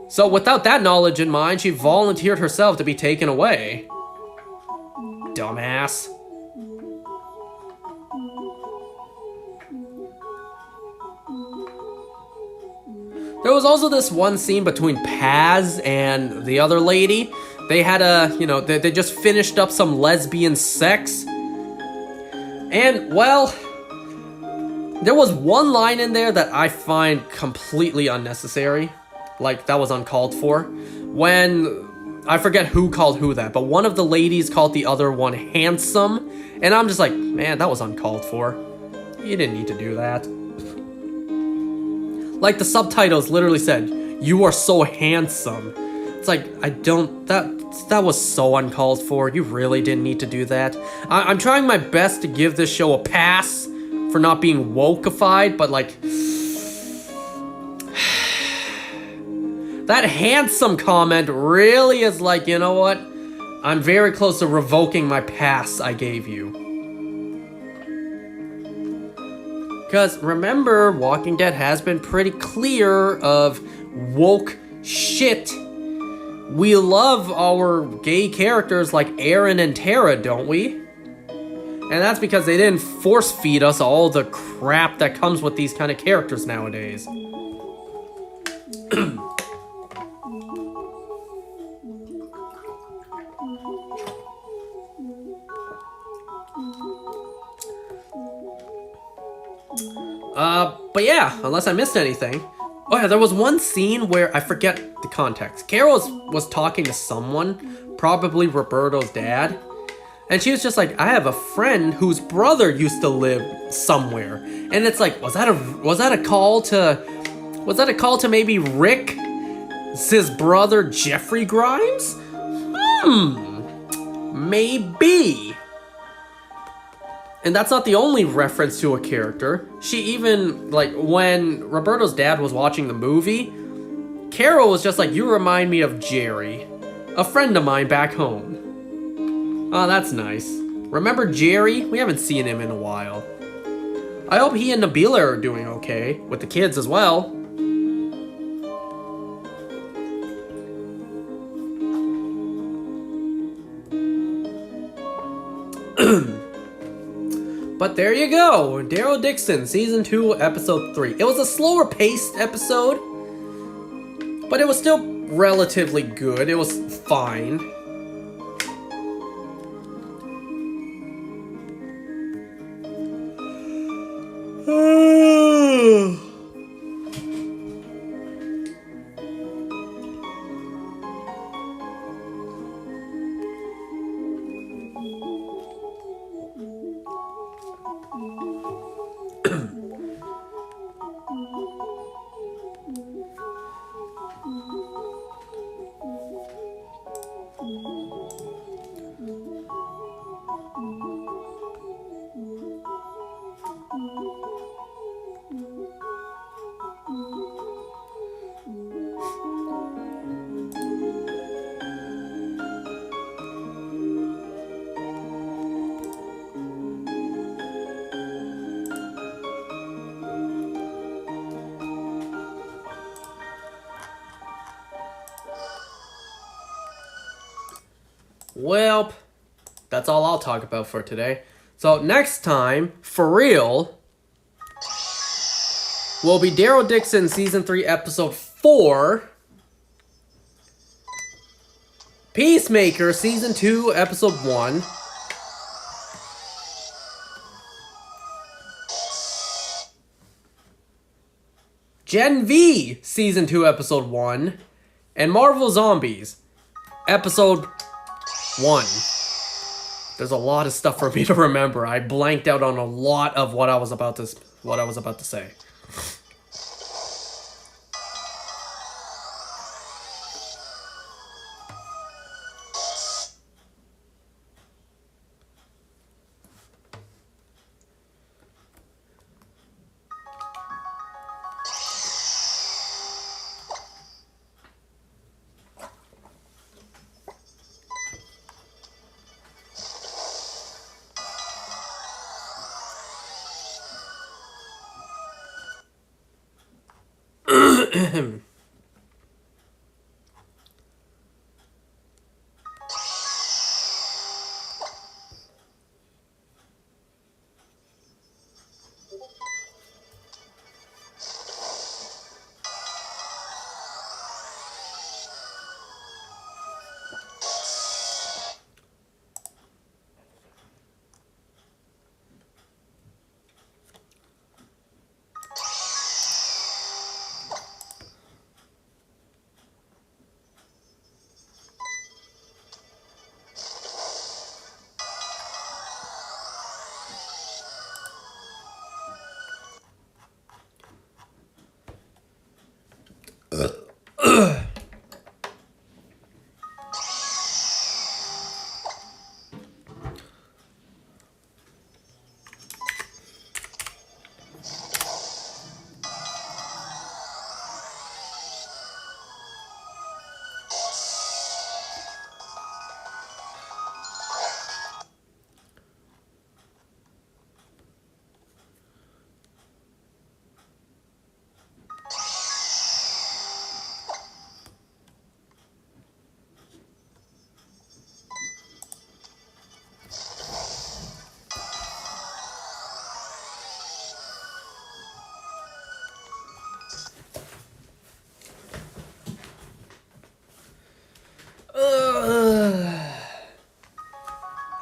So without that knowledge in mind, she volunteered herself to be taken away. Dumbass. There was also this one scene between Paz and the other lady. They had a, they just finished up some lesbian sex. And, well, there was one line in there that I find completely unnecessary. Like, that was uncalled for. When, I forget who called who that, but one of the ladies called the other one handsome. And I'm just like, man, that was uncalled for. You didn't need to do that. Like, the subtitles literally said, "You are so handsome." It's like, that was so uncalled for. You really didn't need to do that. I'm trying my best to give this show a pass for not being wokeified, but like, that handsome comment really is like, you know what? I'm very close to revoking my pass I gave you. Because remember, Walking Dead has been pretty clear of woke shit. We love our gay characters like Aaron and Tara, don't we? And that's because they didn't force feed us all the crap that comes with these kind of characters nowadays. But yeah, unless I missed anything. Oh yeah, there was one scene where I forget the context. Carol was talking to someone, probably Roberto's dad, and she was just like, "I have a friend whose brother used to live somewhere," and it's like, was that a call to maybe Rick, his brother Jeffrey Grimes? Maybe. And that's not the only reference to a character. She even, like, when Roberto's dad was watching the movie, Carol was just like, "You remind me of Jerry, a friend of mine back home." Oh, that's nice. Remember Jerry? We haven't seen him in a while. I hope he and Nabila are doing okay, with the kids as well. But there you go, Daryl Dixon, Season 2, Episode 3. It was a slower paced episode, but it was still relatively good. It was fine. Well, that's all I'll talk about for today. So next time, for real, will be Daryl Dixon Season 3, Episode 4. Peacemaker Season 2, Episode 1. Gen V Season 2, Episode 1. And Marvel Zombies, Episode 1. There's a lot of stuff for me to remember. I blanked out on a lot of what I was about to say.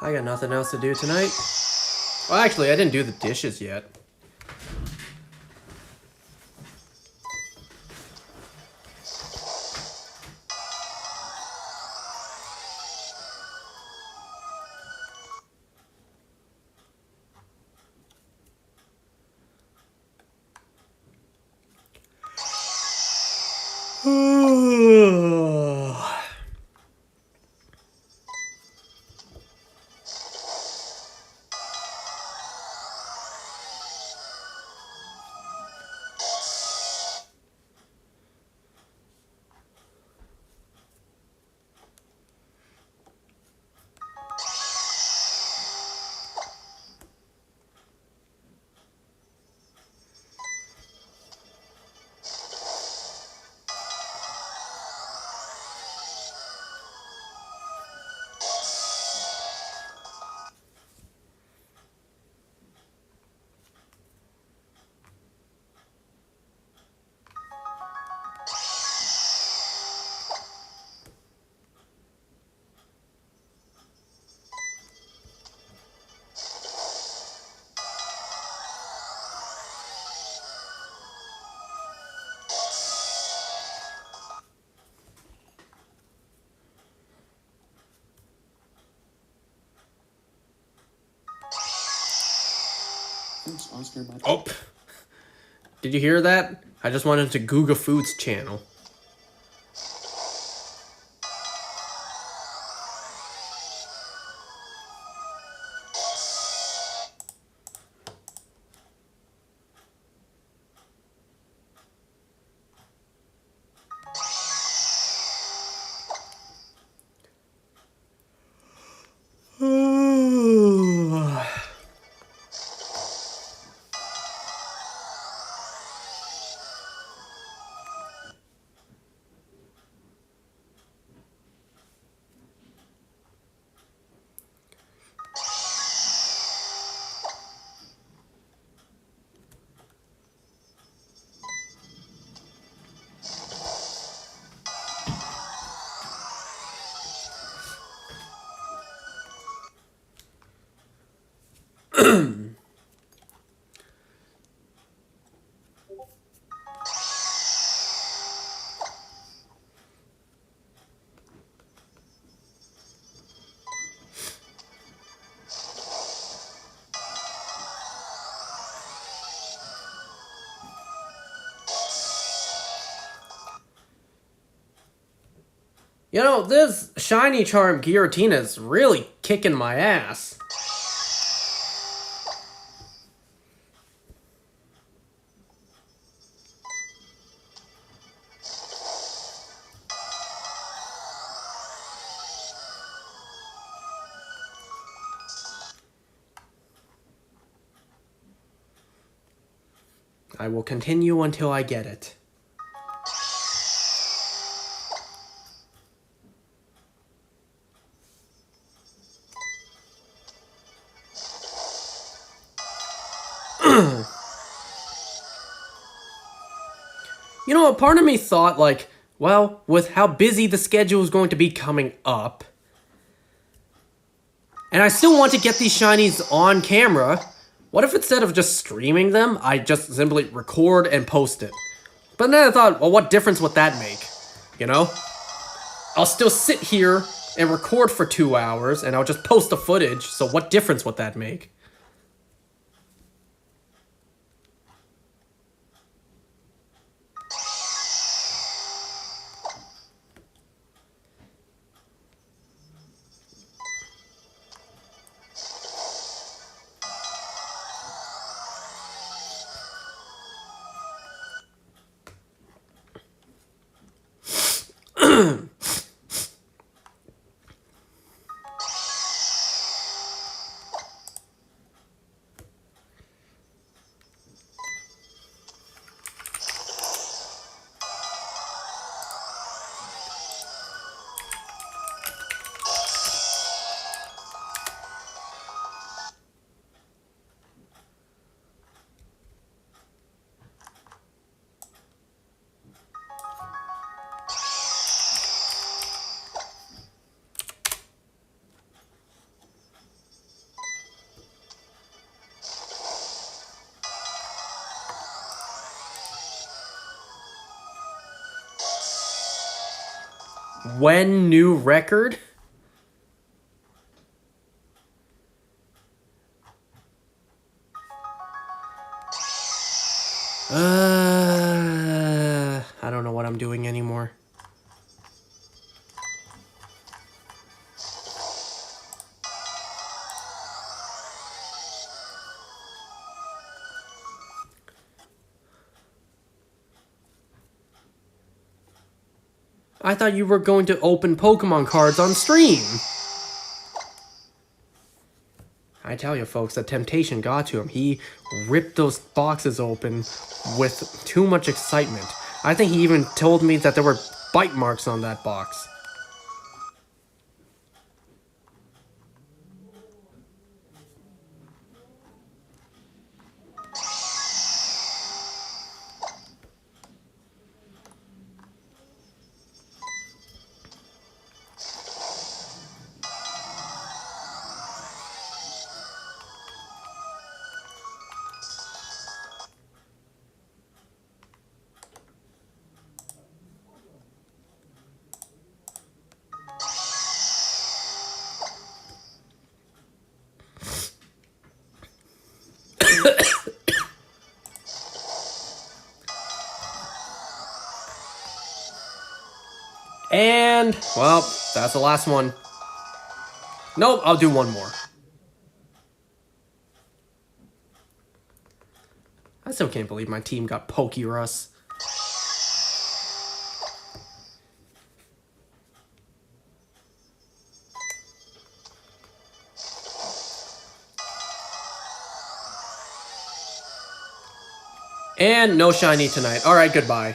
I got nothing else to do tonight. Well, actually, I didn't do the dishes yet. Thanks, Oscar. Oh, did you hear that? I just went into Google Foods channel. You know, this shiny charm Giratina is really kicking my ass. I will continue until I get it. You know, a part of me thought, like, well, with how busy the schedule is going to be coming up, and I still want to get these shinies on camera, what if instead of just streaming them, I just simply record and post it? But then I thought, well, what difference would that make? You know? I'll still sit here and record for 2 hours, and I'll just post the footage, so what difference would that make? When new record? I don't know what I'm doing anymore. I thought you were going to open Pokemon cards on stream. I tell you, folks, the temptation got to him. He ripped those boxes open with too much excitement. I think he even told me that there were bite marks on that box. And, well, that's the last one. Nope, I'll do one more. I still can't believe my team got Pokerus. And no shiny tonight. Alright, goodbye.